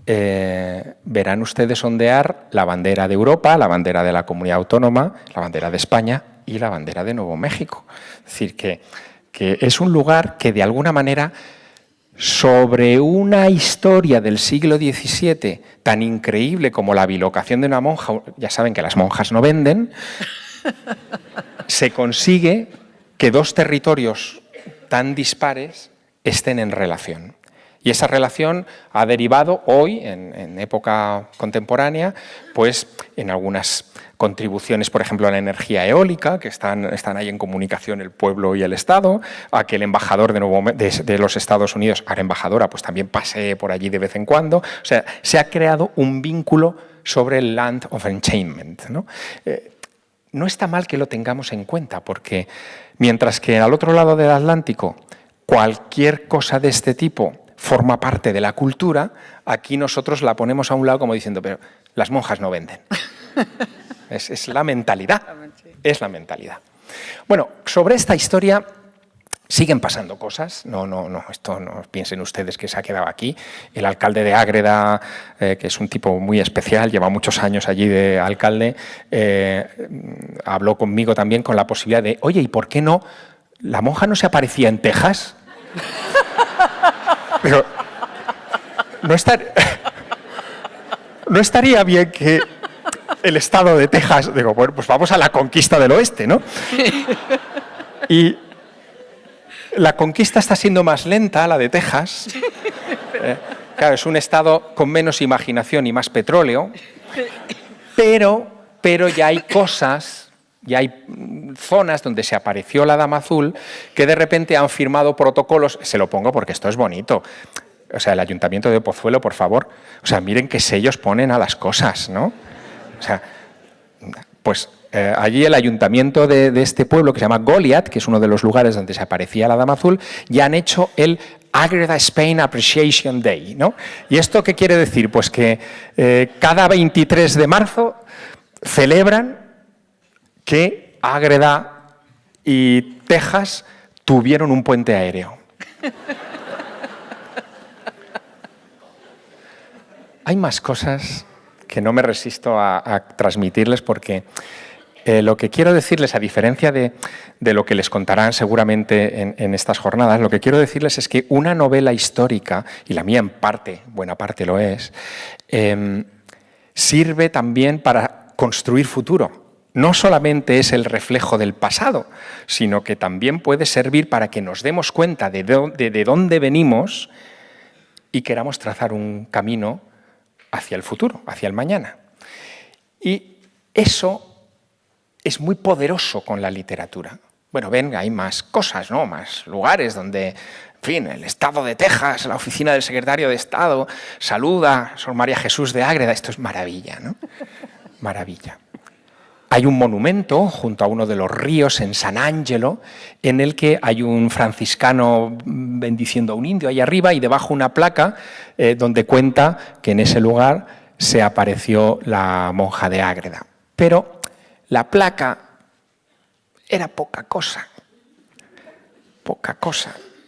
verán ustedes ondear la bandera de Europa, la bandera de la Comunidad Autónoma, la bandera de España y la bandera de Nuevo México. Es decir, que es un lugar que de alguna manera, sobre una historia del siglo XVII tan increíble como la bilocación de una monja, ya saben que las monjas no venden, se consigue que dos territorios tan dispares estén en relación. Y esa relación ha derivado hoy, en época contemporánea, pues en algunas contribuciones, por ejemplo, a la energía eólica, que están ahí en comunicación el pueblo y el Estado, a que el embajador de los Estados Unidos, ahora embajadora, pues también pasee por allí de vez en cuando. O sea, se ha creado un vínculo sobre el Land of Enchantment, ¿no? No está mal que lo tengamos en cuenta, porque mientras que al otro lado del Atlántico cualquier cosa de este tipo forma parte de la cultura, aquí nosotros la ponemos a un lado como diciendo, pero las monjas no venden. Es la mentalidad, es la mentalidad. Bueno, sobre esta historia siguen pasando cosas, esto no piensen ustedes que se ha quedado aquí. El alcalde de Ágreda, que es un tipo muy especial, lleva muchos años allí de alcalde, habló conmigo también con la posibilidad de, oye, ¿y por qué no? ¿La monja no se aparecía en Texas? Pero no estaría bien que el estado de Texas, digo, bueno, pues vamos a la conquista del oeste, ¿no? Y la conquista está siendo más lenta, la de Texas. Claro, es un estado con menos imaginación y más petróleo, pero ya hay cosas, ya hay zonas donde se apareció la Dama Azul que de repente han firmado protocolos, se lo pongo porque esto es bonito, O sea, el Ayuntamiento de Pozuelo, por favor, o sea, miren qué sellos ponen a las cosas, ¿no? O sea, pues allí el ayuntamiento de este pueblo, que se llama Goliath, que es uno de los lugares donde se aparecía la Dama Azul, ya han hecho el Ágreda Spain Appreciation Day, ¿no? ¿Y esto qué quiere decir? Pues que cada 23 de marzo celebran que Ágreda y Texas tuvieron un puente aéreo. Hay más cosas que no me resisto a transmitirles porque lo que quiero decirles, a diferencia de lo que les contarán seguramente en estas jornadas, lo que quiero decirles es que una novela histórica, y la mía en parte, buena parte lo es, sirve también para construir futuro. No solamente es el reflejo del pasado, sino que también puede servir para que nos demos cuenta de dónde venimos y queramos trazar un camino hacia el futuro, hacia el mañana. Y eso es muy poderoso con la literatura. Bueno, ven, hay más cosas, ¿no? Más lugares donde, en fin, el Estado de Texas, la oficina del secretario de Estado, saluda a Sor María Jesús de Ágreda. Esto es maravilla, ¿no? Maravilla. Hay un monumento junto a uno de los ríos en San Ángelo en el que hay un franciscano bendiciendo a un indio ahí arriba y debajo una placa donde cuenta que en ese lugar se apareció la monja de Ágreda. Pero la placa era poca cosa,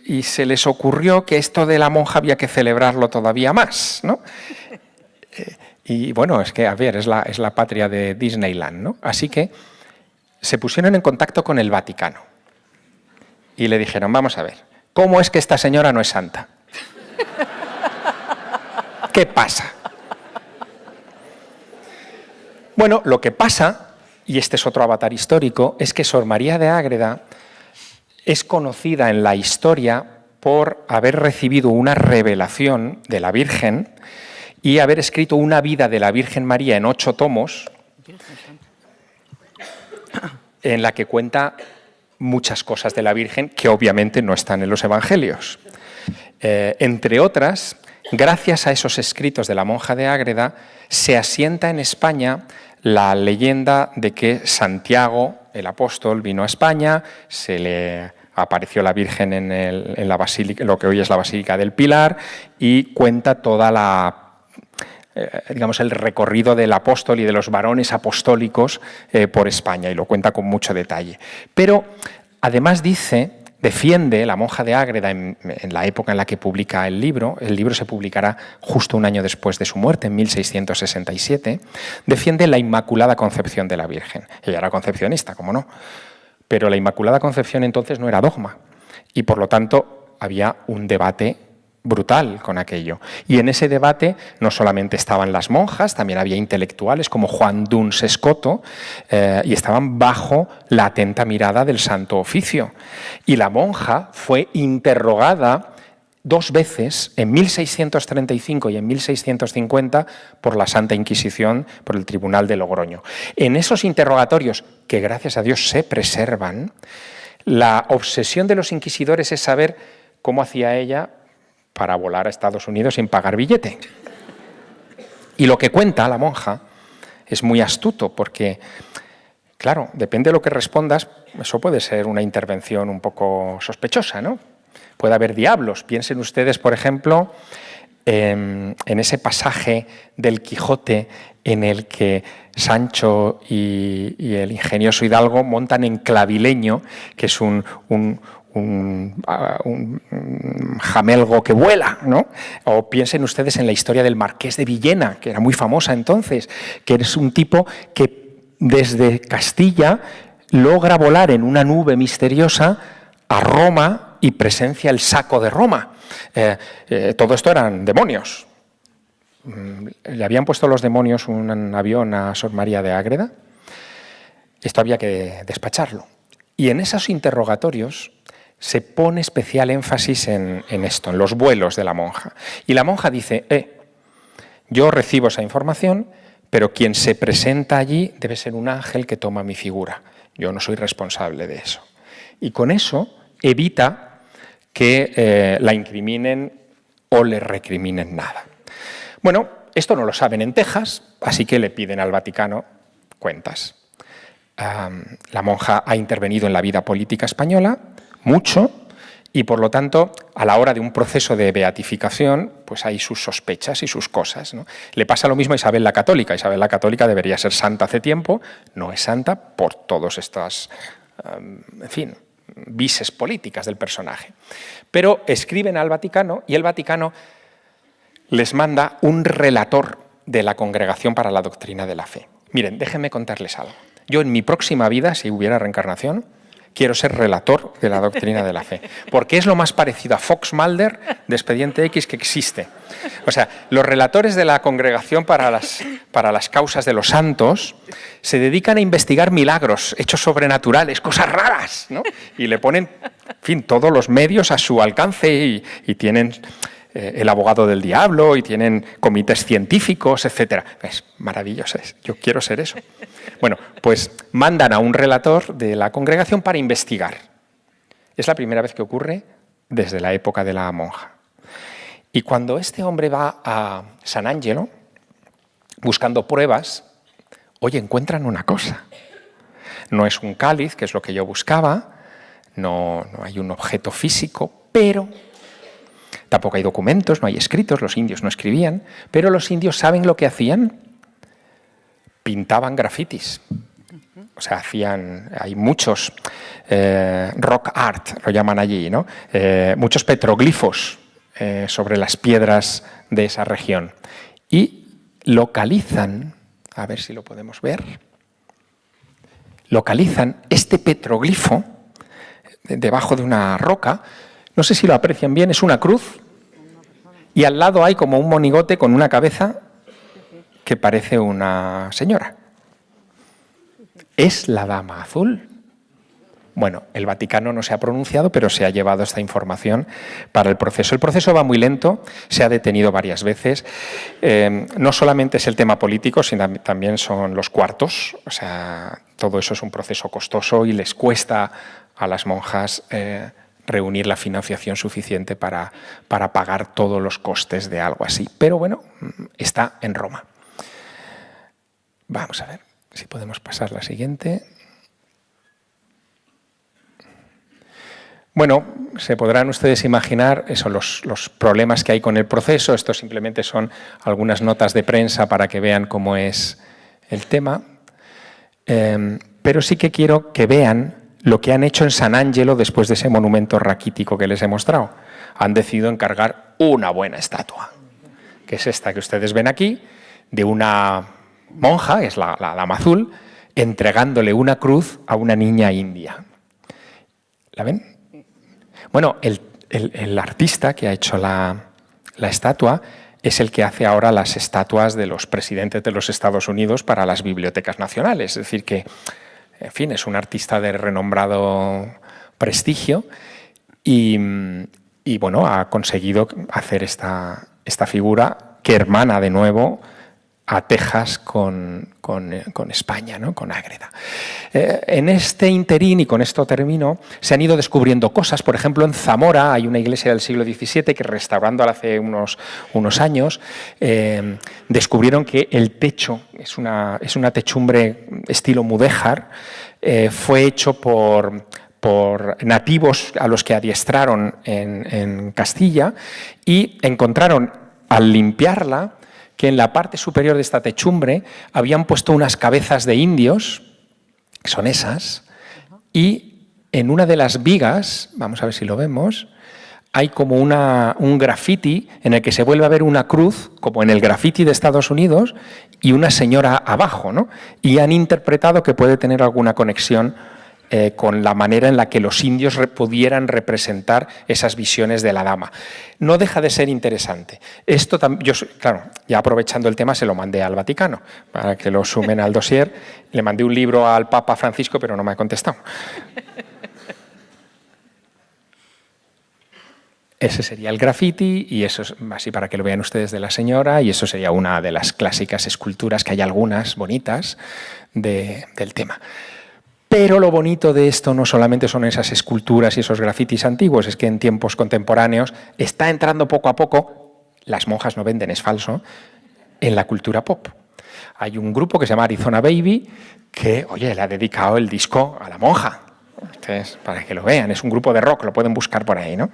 y se les ocurrió que esto de la monja había que celebrarlo todavía más, ¿no? Y bueno, es que, a ver, es la patria de Disneyland, ¿no? Así que se pusieron en contacto con el Vaticano y le dijeron, vamos a ver, ¿cómo es que esta señora no es santa? ¿Qué pasa? Bueno, lo que pasa, y este es otro avatar histórico, es que Sor María de Ágreda es conocida en la historia por haber recibido una revelación de la Virgen y haber escrito una vida de la Virgen María en 8 tomos, en la que cuenta muchas cosas de la Virgen que obviamente no están en los Evangelios. Entre otras, gracias a esos escritos de la monja de Ágreda, se asienta en España la leyenda de que Santiago, el apóstol, vino a España, se le apareció la Virgen en la basílica, lo que hoy es la Basílica del Pilar, y cuenta toda digamos, el recorrido del apóstol y de los varones apostólicos por España, y lo cuenta con mucho detalle. Pero además defiende la monja de Ágreda en la época en la que publica el libro se publicará justo un año después de su muerte, en 1667, defiende la Inmaculada Concepción de la Virgen. Ella era concepcionista, ¿cómo no? Pero la Inmaculada Concepción entonces no era dogma, y por lo tanto había un debate brutal con aquello. Y en ese debate no solamente estaban las monjas, también había intelectuales como Juan Duns Escoto, y estaban bajo la atenta mirada del Santo Oficio. Y la monja fue interrogada 2 veces, en 1635 y en 1650, por la Santa Inquisición, por el Tribunal de Logroño. En esos interrogatorios, que gracias a Dios se preservan, la obsesión de los inquisidores es saber cómo hacía ella para volar a Estados Unidos sin pagar billete. Y lo que cuenta la monja es muy astuto porque, claro, depende de lo que respondas, eso puede ser una intervención un poco sospechosa, ¿no? Puede haber diablos. Piensen ustedes, por ejemplo, en ese pasaje del Quijote en el que Sancho y el ingenioso Hidalgo montan en Clavileño, que es un jamelgo que vuela, ¿no? O piensen ustedes en la historia del Marqués de Villena, que era muy famosa entonces, que es un tipo que desde Castilla logra volar en una nube misteriosa a Roma y presencia el saco de Roma. Todo esto eran demonios. ¿Le habían puesto los demonios un avión a Sor María de Ágreda? Esto había que despacharlo. Y en esos interrogatorios se pone especial énfasis en esto, en los vuelos de la monja. Y la monja dice, yo recibo esa información, pero quien se presenta allí debe ser un ángel que toma mi figura. Yo no soy responsable de eso. Y con eso evita que la incriminen o le recriminen nada. Bueno, esto no lo saben en Texas, así que le piden al Vaticano cuentas. La monja ha intervenido en la vida política española mucho y, por lo tanto, a la hora de un proceso de beatificación, pues hay sus sospechas y sus cosas, ¿no? Le pasa lo mismo a Isabel la Católica. Isabel la Católica debería ser santa hace tiempo, no es santa por todas estas, en fin, vises políticas del personaje. Pero escriben al Vaticano y el Vaticano les manda un relator de la Congregación para la Doctrina de la Fe. Miren, déjenme contarles algo. Yo en mi próxima vida, si hubiera reencarnación, quiero ser relator de la doctrina de la fe, porque es lo más parecido a Fox Mulder de Expediente X que existe. O sea, los relatores de la Congregación para las Causas de los Santos se dedican a investigar milagros, hechos sobrenaturales, cosas raras, ¿no? Y le ponen, en fin, todos los medios a su alcance y tienen el abogado del diablo y tienen comités científicos, etc. Es maravilloso, yo quiero ser eso. Bueno, pues mandan a un relator de la congregación para investigar. Es la primera vez que ocurre desde la época de la monja. Y cuando este hombre va a San Angelo buscando pruebas, oye, encuentran una cosa. No es un cáliz, que es lo que yo buscaba, no hay un objeto físico, pero tampoco hay documentos, no hay escritos, los indios no escribían, pero los indios ¿saben lo que hacían? Pintaban grafitis. O sea, hay muchos rock art, lo llaman allí, ¿no? Muchos petroglifos sobre las piedras de esa región. Y localizan, a ver si lo podemos ver, localizan este petroglifo debajo de una roca. No sé si lo aprecian bien, es una cruz y al lado hay como un monigote con una cabeza que parece una señora. ¿Es la Dama Azul? Bueno, el Vaticano no se ha pronunciado, pero se ha llevado esta información para el proceso. El proceso va muy lento, se ha detenido varias veces. No solamente es el tema político, sino también son los cuartos. O sea, todo eso es un proceso costoso y les cuesta a las monjas reunir la financiación suficiente para pagar todos los costes de algo así. Pero bueno, está en Roma. Vamos a ver si podemos pasar la siguiente. Bueno, se podrán ustedes imaginar eso, los problemas que hay con el proceso. Esto simplemente son algunas notas de prensa para que vean cómo es el tema. Pero sí que quiero que vean lo que han hecho en San Angelo después de ese monumento raquítico que les he mostrado. Han decidido encargar una buena estatua, que es esta que ustedes ven aquí, de una monja, es la Dama Azul, entregándole una cruz a una niña india. ¿La ven? Bueno, el artista que ha hecho la estatua es el que hace ahora las estatuas de los presidentes de los Estados Unidos para las bibliotecas nacionales. Es decir, que, en fin, es un artista de renombrado prestigio y bueno, ha conseguido hacer esta figura que hermana de nuevo a Texas con España, ¿no? Con Ágreda. En este interín, y con esto termino, se han ido descubriendo cosas. Por ejemplo, en Zamora hay una iglesia del siglo XVII que, restaurándola hace unos años, descubrieron que el techo es una techumbre estilo mudéjar, fue hecho por nativos a los que adiestraron en Castilla, y encontraron, al limpiarla, que en la parte superior de esta techumbre habían puesto unas cabezas de indios, que son esas, y en una de las vigas, vamos a ver si lo vemos, hay como un grafiti en el que se vuelve a ver una cruz, como en el grafiti de Estados Unidos, y una señora abajo, ¿no? Y han interpretado que puede tener alguna conexión con la manera en la que los indios pudieran representar esas visiones de la dama. No deja de ser interesante. Esto yo, claro, ya aprovechando el tema, se lo mandé al Vaticano para que lo sumen al dossier. Le mandé un libro al Papa Francisco, pero no me ha contestado. Ese sería el graffiti, y eso es así para que lo vean ustedes, de la señora, y eso sería una de las clásicas esculturas, que hay algunas bonitas del tema. Pero lo bonito de esto no solamente son esas esculturas y esos grafitis antiguos, es que en tiempos contemporáneos está entrando poco a poco, las monjas no venden, es falso, en la cultura pop. Hay un grupo que se llama Arizona Baby que, oye, le ha dedicado el disco a la monja. Entonces, para que lo vean, es un grupo de rock, lo pueden buscar por ahí, ¿no?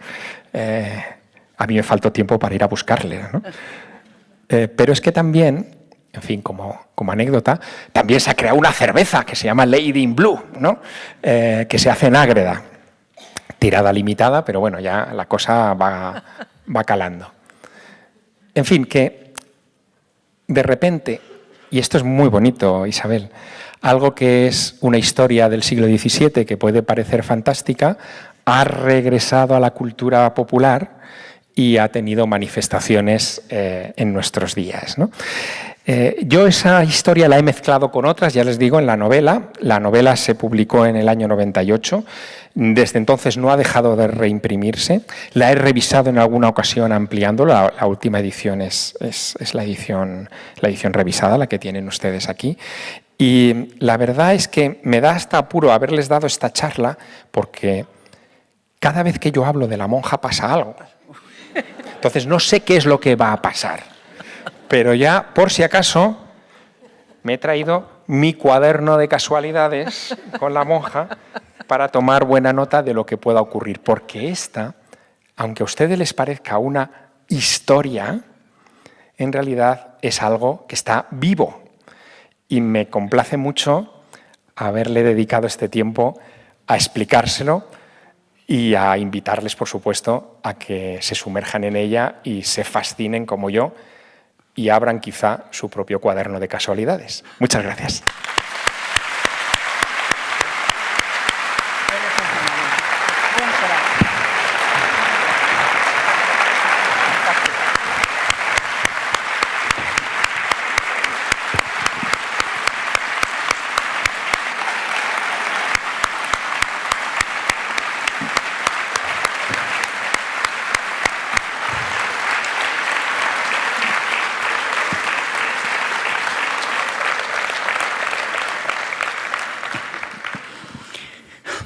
A mí me faltó tiempo para ir a buscarle, ¿no? Pero es que también, en fin, como anécdota, también se ha creado una cerveza que se llama Lady in Blue, ¿no? Que se hace en Ágreda. Tirada limitada, pero bueno, ya la cosa va calando. En fin, que de repente, y esto es muy bonito, Isabel, algo que es una historia del siglo XVII que puede parecer fantástica, ha regresado a la cultura popular y ha tenido manifestaciones en nuestros días, ¿no? Yo esa historia la he mezclado con otras, ya les digo, en la novela. La novela se publicó en el año 98. Desde entonces no ha dejado de reimprimirse. La he revisado en alguna ocasión ampliándolo. La última edición es la edición revisada, la que tienen ustedes aquí. Y la verdad es que me da hasta apuro haberles dado esta charla porque cada vez que yo hablo de la monja pasa algo. Entonces no sé qué es lo que va a pasar. Pero ya, por si acaso, me he traído mi cuaderno de casualidades con la monja para tomar buena nota de lo que pueda ocurrir. Porque esta, aunque a ustedes les parezca una historia, en realidad es algo que está vivo. Y me complace mucho haberle dedicado este tiempo a explicárselo y a invitarles, por supuesto, a que se sumerjan en ella y se fascinen como yo y abran quizá su propio cuaderno de casualidades. Muchas gracias.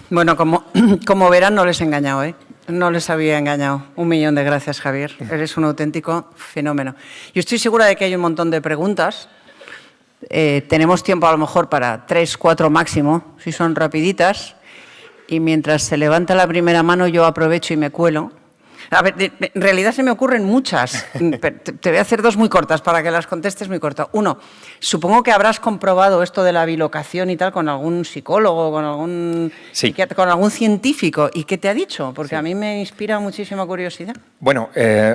Bueno, como verán, no les he engañado, ¿eh? No les había engañado. 1.000.000 de gracias, Javier. Eres un auténtico fenómeno. Yo estoy segura de que hay un montón de preguntas. Tenemos tiempo a lo mejor para 3, 4 máximo, si son rapiditas. Y mientras se levanta la primera mano, yo aprovecho y me cuelo. A ver, en realidad se me ocurren muchas. Te voy a hacer 2 muy cortas para que las contestes muy cortas. 1, supongo que habrás comprobado esto de la bilocación y tal con algún psicólogo, con algún, sí, con algún científico. ¿Y qué te ha dicho? Porque sí, a mí me inspira muchísima curiosidad. Bueno,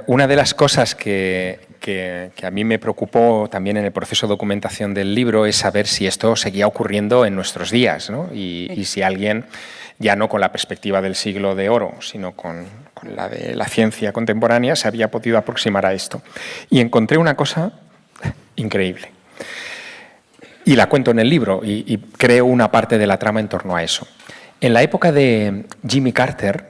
una de las cosas que a mí me preocupó también en el proceso de documentación del libro es saber si esto seguía ocurriendo en nuestros días, ¿no? Y si alguien, ya no con la perspectiva del siglo de oro, sino con la de la ciencia contemporánea, se había podido aproximar a esto. Y encontré una cosa increíble. Y la cuento en el libro y creo una parte de la trama en torno a eso. En la época de Jimmy Carter,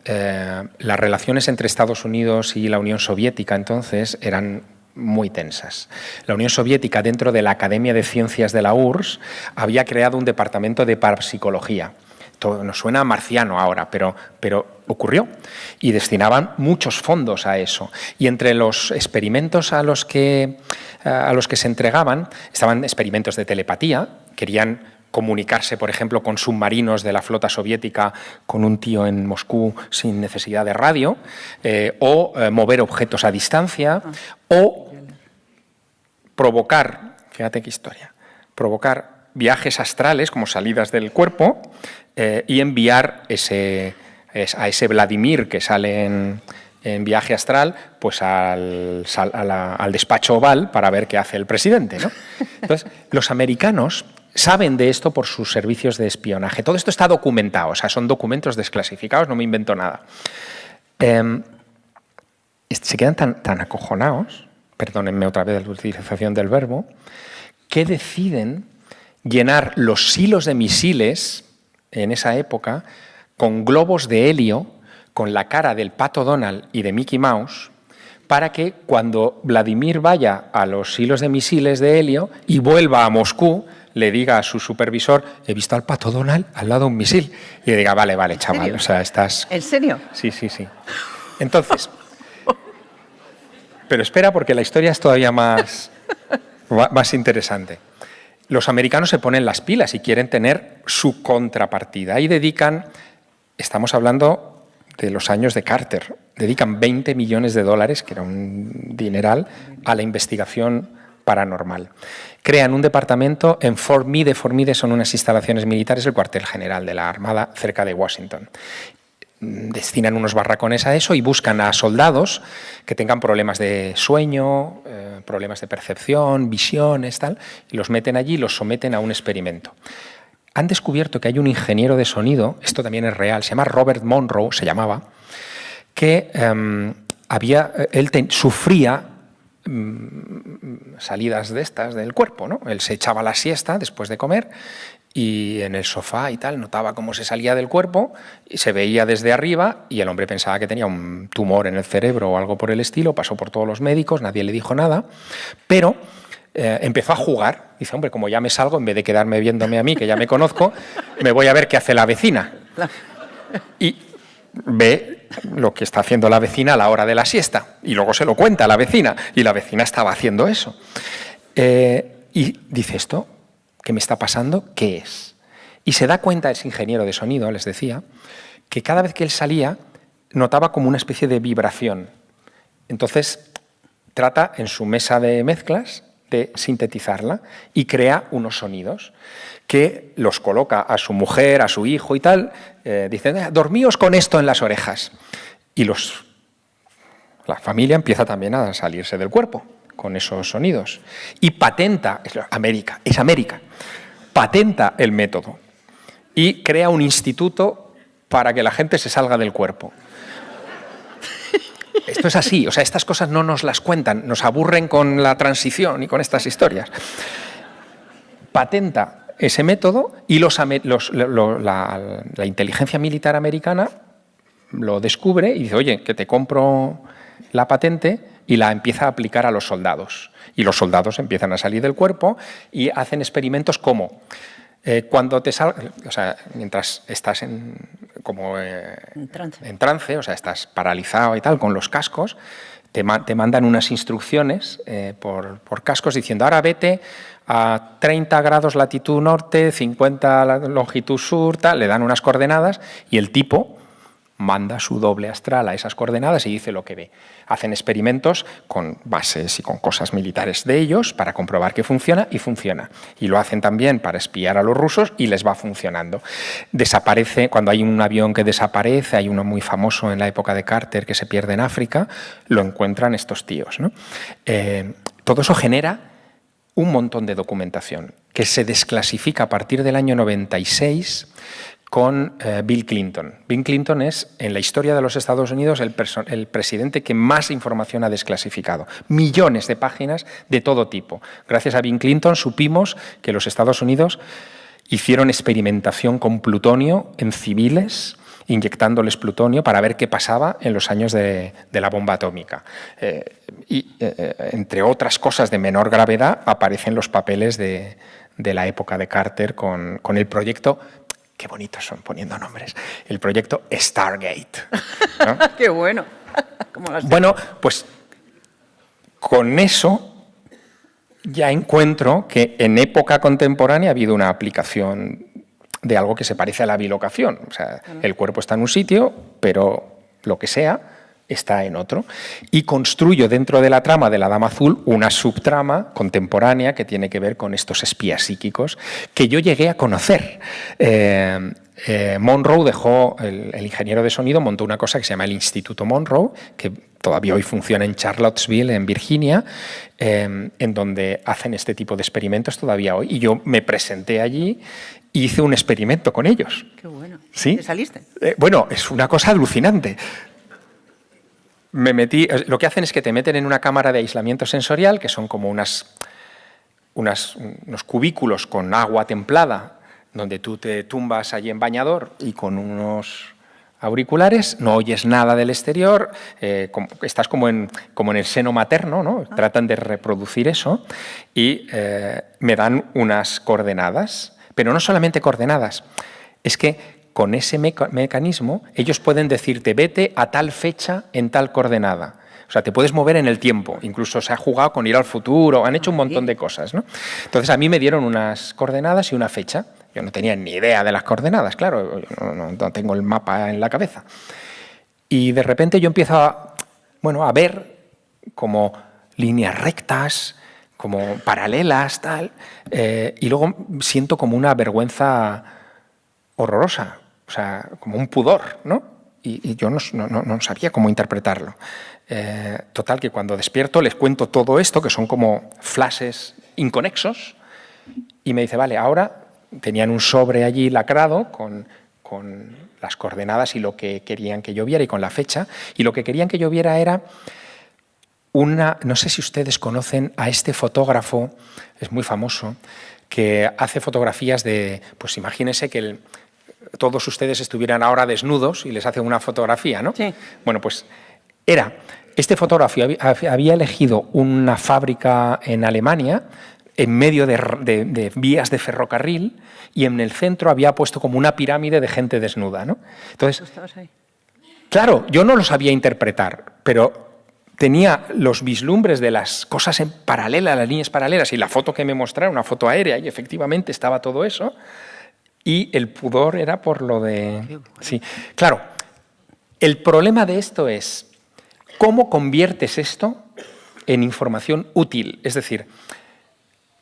las relaciones entre Estados Unidos y la Unión Soviética entonces eran muy tensas. La Unión Soviética, dentro de la Academia de Ciencias de la URSS, había creado un departamento de parapsicología. Todo nos suena marciano ahora, pero ocurrió. Y destinaban muchos fondos a eso. Y entre los experimentos a los que se entregaban estaban experimentos de telepatía. Querían comunicarse, por ejemplo, con submarinos de la flota soviética con un tío en Moscú sin necesidad de radio, o mover objetos a distancia, o provocar, fíjate qué historia, provocar viajes astrales como salidas del cuerpo y enviar a ese Vladimir que sale en viaje astral pues al despacho oval para ver qué hace el presidente, ¿no? Entonces, los americanos saben de esto por sus servicios de espionaje. Todo esto está documentado, o sea, son documentos desclasificados, no me invento nada. Se quedan tan acojonados, perdónenme otra vez la utilización del verbo, que deciden llenar los silos de misiles en esa época con globos de helio con la cara del Pato Donald y de Mickey Mouse para que cuando Vladimir vaya a los silos de misiles de helio y vuelva a Moscú le diga a su supervisor, he visto al Pato Donald al lado de un misil. Y le diga, vale, chaval, o sea, estás... ¿En serio? Sí. Entonces, pero espera, porque la historia es todavía más interesante. Los americanos se ponen las pilas y quieren tener su contrapartida. Ahí dedican, estamos hablando de los años de Carter, dedican $20 millones, que era un dineral, a la investigación paranormal. Crean un departamento en Fort Meade. Fort Meade son unas instalaciones militares, el cuartel general de la Armada cerca de Washington. Destinan unos barracones a eso y buscan a soldados que tengan problemas de sueño, problemas de percepción, visiones, tal, y los meten allí y los someten a un experimento. Han descubierto que hay un ingeniero de sonido, esto también es real, se llama Robert Monroe, se llamaba, que él sufría salidas de estas del cuerpo, ¿no? Él se echaba la siesta después de comer y en el sofá y tal notaba cómo se salía del cuerpo y se veía desde arriba y el hombre pensaba que tenía un tumor en el cerebro o algo por el estilo, pasó por todos los médicos, nadie le dijo nada, pero empezó a jugar. Dice, hombre, como ya me salgo, en vez de quedarme viéndome a mí, que ya me conozco, me voy a ver qué hace la vecina. Y ve lo que está haciendo la vecina a la hora de la siesta y luego se lo cuenta a la vecina y la vecina estaba haciendo eso. Y dice, ¿esto qué me está pasando? ¿Qué es? Y se da cuenta, ese ingeniero de sonido, les decía, que cada vez que él salía notaba como una especie de vibración. Entonces trata en su mesa de mezclas de sintetizarla y crea unos sonidos que los coloca a su mujer, a su hijo y tal. Dicen, dormíos con esto en las orejas. Y la familia empieza también a salirse del cuerpo con esos sonidos. Y patenta, es América, patenta el método y crea un instituto para que la gente se salga del cuerpo. Esto es así, o sea, estas cosas no nos las cuentan, nos aburren con la transición y con estas historias. Patenta ese método y la inteligencia militar americana lo descubre y dice, oye, que te compro la patente, y la empieza a aplicar a los soldados. Y los soldados empiezan a salir del cuerpo y hacen experimentos como cuando te salga, o sea, mientras estás en trance, o sea, estás paralizado y tal, con los cascos, te mandan unas instrucciones por cascos diciendo, ahora vete a 30 grados latitud norte, 50 longitud sur, tal, le dan unas coordenadas y el tipo manda su doble astral a esas coordenadas y dice lo que ve. Hacen experimentos con bases y con cosas militares de ellos para comprobar que funciona y funciona. Y lo hacen también para espiar a los rusos y les va funcionando. Desaparece, cuando hay un avión que desaparece, hay uno muy famoso en la época de Carter que se pierde en África, lo encuentran estos tíos, ¿no? Todo eso genera un montón de documentación que se desclasifica a partir del año 96 con Bill Clinton. Bill Clinton es, en la historia de los Estados Unidos, el presidente que más información ha desclasificado. Millones de páginas de todo tipo. Gracias a Bill Clinton supimos que los Estados Unidos hicieron experimentación con plutonio en civiles, inyectándoles plutonio para ver qué pasaba en los años de la bomba atómica. Entre otras cosas de menor gravedad, aparecen los papeles de la época de Carter con el proyecto. Qué bonitos son poniendo nombres. El proyecto Stargate, ¿no? ¡Qué bueno! Bueno, pues con eso ya encuentro que en época contemporánea ha habido una aplicación de algo que se parece a la bilocación. O sea, el cuerpo está en un sitio, pero lo que sea está en otro. Y construyo dentro de la trama de la Dama Azul una subtrama contemporánea que tiene que ver con estos espías psíquicos que yo llegué a conocer. Monroe dejó, el ingeniero de sonido montó una cosa que se llama el Instituto Monroe, que todavía hoy funciona en Charlottesville, en Virginia, en donde hacen este tipo de experimentos todavía hoy. Y yo me presenté allí y hice un experimento con ellos. ¡Qué bueno! ¿Sí? ¿Te saliste? Bueno, es una cosa alucinante. Me metí, lo que hacen es que te meten en una cámara de aislamiento sensorial, que son como unos cubículos con agua templada, donde tú te tumbas allí en bañador y con unos auriculares, no oyes nada del exterior, estás como en el seno materno, ¿no? Tratan de reproducir eso y me dan unas coordenadas, pero no solamente coordenadas, es que con ese mecanismo ellos pueden decirte vete a tal fecha en tal coordenada. O sea, te puedes mover en el tiempo, incluso se ha jugado con ir al futuro, han hecho un montón de cosas, ¿no? Entonces a mí me dieron unas coordenadas y una fecha. Yo no tenía ni idea de las coordenadas, claro, no tengo el mapa en la cabeza. Y de repente yo empiezo a ver como líneas rectas, como paralelas, tal, y luego siento como una vergüenza horrorosa, o sea, como un pudor, ¿no? Y yo no sabía cómo interpretarlo. Total, que cuando despierto les cuento todo esto, que son como flashes inconexos, y me dice, vale, ahora tenían un sobre allí lacrado con las coordenadas y lo que querían que yo viera y con la fecha, y lo que querían que yo viera era no sé si ustedes conocen a este fotógrafo, es muy famoso, que hace fotografías de, pues imagínense que todos ustedes estuvieran ahora desnudos y les hace una fotografía, ¿no? Sí. Bueno, pues este fotógrafo había elegido una fábrica en Alemania en medio de vías de ferrocarril y en el centro había puesto como una pirámide de gente desnuda, ¿no? Entonces, ¿Estabas ahí? Claro, yo no lo sabía interpretar, pero tenía los vislumbres de las cosas en paralela, las líneas paralelas, y la foto que me mostraron, una foto aérea, y efectivamente estaba todo eso, y el pudor era por lo de... Sí, claro, el problema de esto es cómo conviertes esto en información útil, es decir,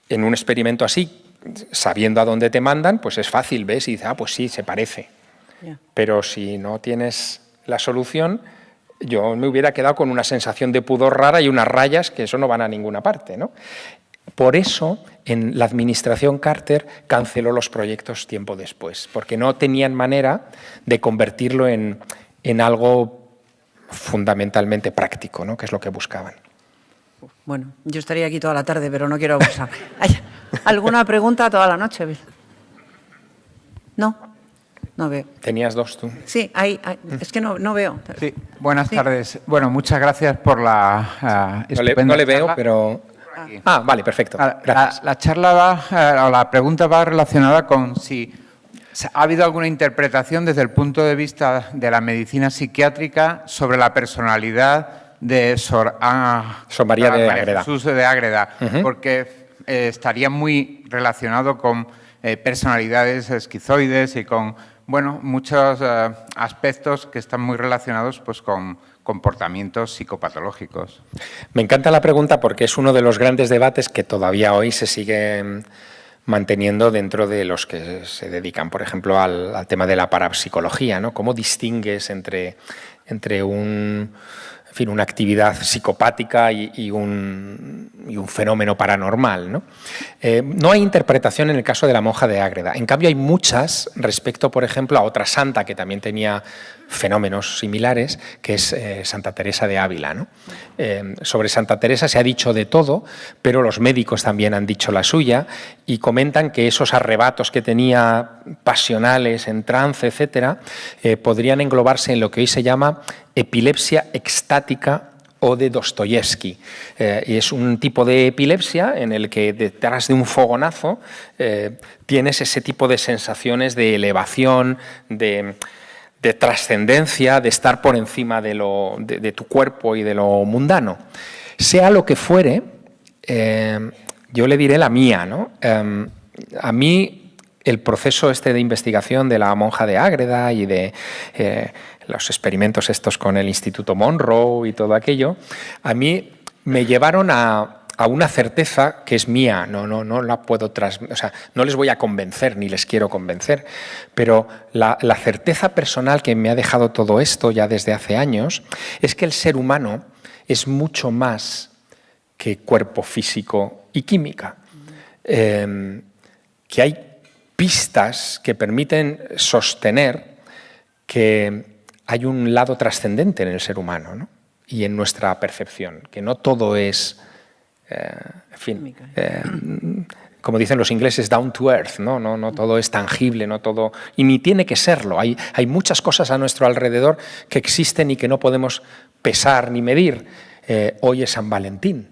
en un experimento así, sabiendo a dónde te mandan, pues es fácil, ves y dices, pues sí, se parece. Yeah. Pero si no tienes la solución, yo me hubiera quedado con una sensación de pudor rara y unas rayas que eso no van a ninguna parte, ¿no? Por eso, en la administración Carter canceló los proyectos tiempo después, porque no tenían manera de convertirlo en algo fundamentalmente práctico, ¿no? Que es lo que buscaban. Bueno, yo estaría aquí toda la tarde, pero no quiero abusar. ¿Hay alguna pregunta toda la noche? No, no veo. Tenías dos tú. Sí, es que no veo. Sí, buenas tardes. Bueno, muchas gracias por la estupenda no le veo, charla. pero... vale, perfecto. Gracias. La charla o la pregunta va relacionada con si ha habido alguna interpretación desde el punto de vista de la medicina psiquiátrica sobre la personalidad de Sor María de Ágreda. Jesús de Ágreda, porque estaría muy relacionado con personalidades esquizoides y con muchos aspectos que están muy relacionados pues, con comportamientos psicopatológicos. Me encanta la pregunta porque es uno de los grandes debates que todavía hoy se siguen manteniendo dentro de los que se dedican, por ejemplo, al tema de la parapsicología, ¿no? ¿Cómo distingues entre una actividad psicopática y un fenómeno paranormal, ¿no? No hay interpretación en el caso de la monja de Ágreda. En cambio, hay muchas respecto, por ejemplo, a otra santa que también tenía fenómenos similares, que es Santa Teresa de Ávila, ¿no? Sobre Santa Teresa se ha dicho de todo, pero los médicos también han dicho la suya y comentan que esos arrebatos que tenía pasionales, en trance, etcétera, podrían englobarse en lo que hoy se llama epilepsia extática o de Dostoyevsky. Y es un tipo de epilepsia en el que detrás de un fogonazo tienes ese tipo de sensaciones de elevación, de trascendencia, de estar por encima de tu cuerpo y de lo mundano. Sea lo que fuere, yo le diré la mía, ¿no? A mí el proceso de investigación de la monja de Ágreda y de los experimentos estos con el Instituto Monroe y todo aquello, a mí me llevaron a una certeza que es mía, no la puedo o sea, no les voy a convencer ni les quiero convencer, pero la certeza personal que me ha dejado todo esto ya desde hace años es que el ser humano es mucho más que cuerpo físico y química, que hay pistas que permiten sostener que hay un lado trascendente en el ser humano, ¿no? Y en nuestra percepción, que no todo es, como dicen los ingleses, down to earth, ¿no? No todo es tangible, no todo, y ni tiene que serlo. Hay muchas cosas a nuestro alrededor que existen y que no podemos pesar ni medir. Hoy es San Valentín.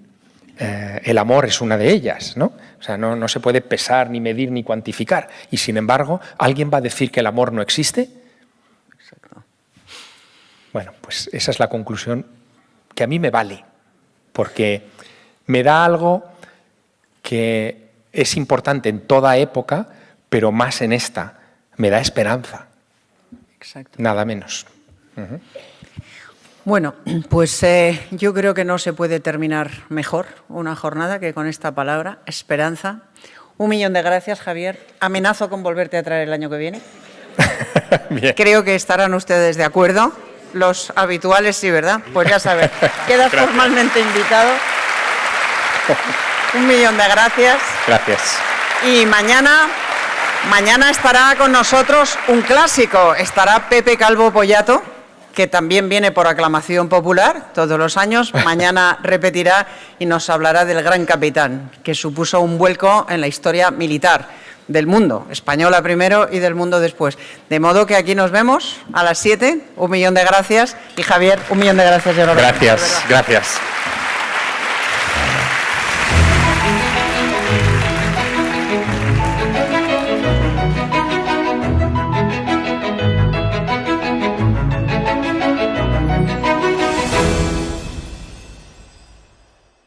El amor es una de ellas, ¿no? O sea, no se puede pesar, ni medir, ni cuantificar. Y sin embargo, ¿alguien va a decir que el amor no existe? Exacto. Bueno, pues esa es la conclusión que a mí me vale, porque me da algo que es importante en toda época, pero más en esta. Me da esperanza. Exacto. Nada menos. Bueno, pues yo creo que no se puede terminar mejor una jornada que con esta palabra, esperanza. 1 millón de gracias, Javier. Amenazo con volverte a traer el año que viene. Bien. Creo que estarán ustedes de acuerdo. Los habituales sí, ¿verdad? Pues ya sabes, quedas formalmente invitado. 1 millón de gracias. Gracias. Y mañana estará con nosotros un clásico. Estará Pepe Calvo Pollato, que también viene por aclamación popular todos los años. Mañana repetirá y nos hablará del Gran Capitán, que supuso un vuelco en la historia militar del mundo, española primero y del mundo después. De modo que aquí nos vemos a las 7. 1 millón de gracias. Y Javier, 1 millón de gracias. Gracias, gracias.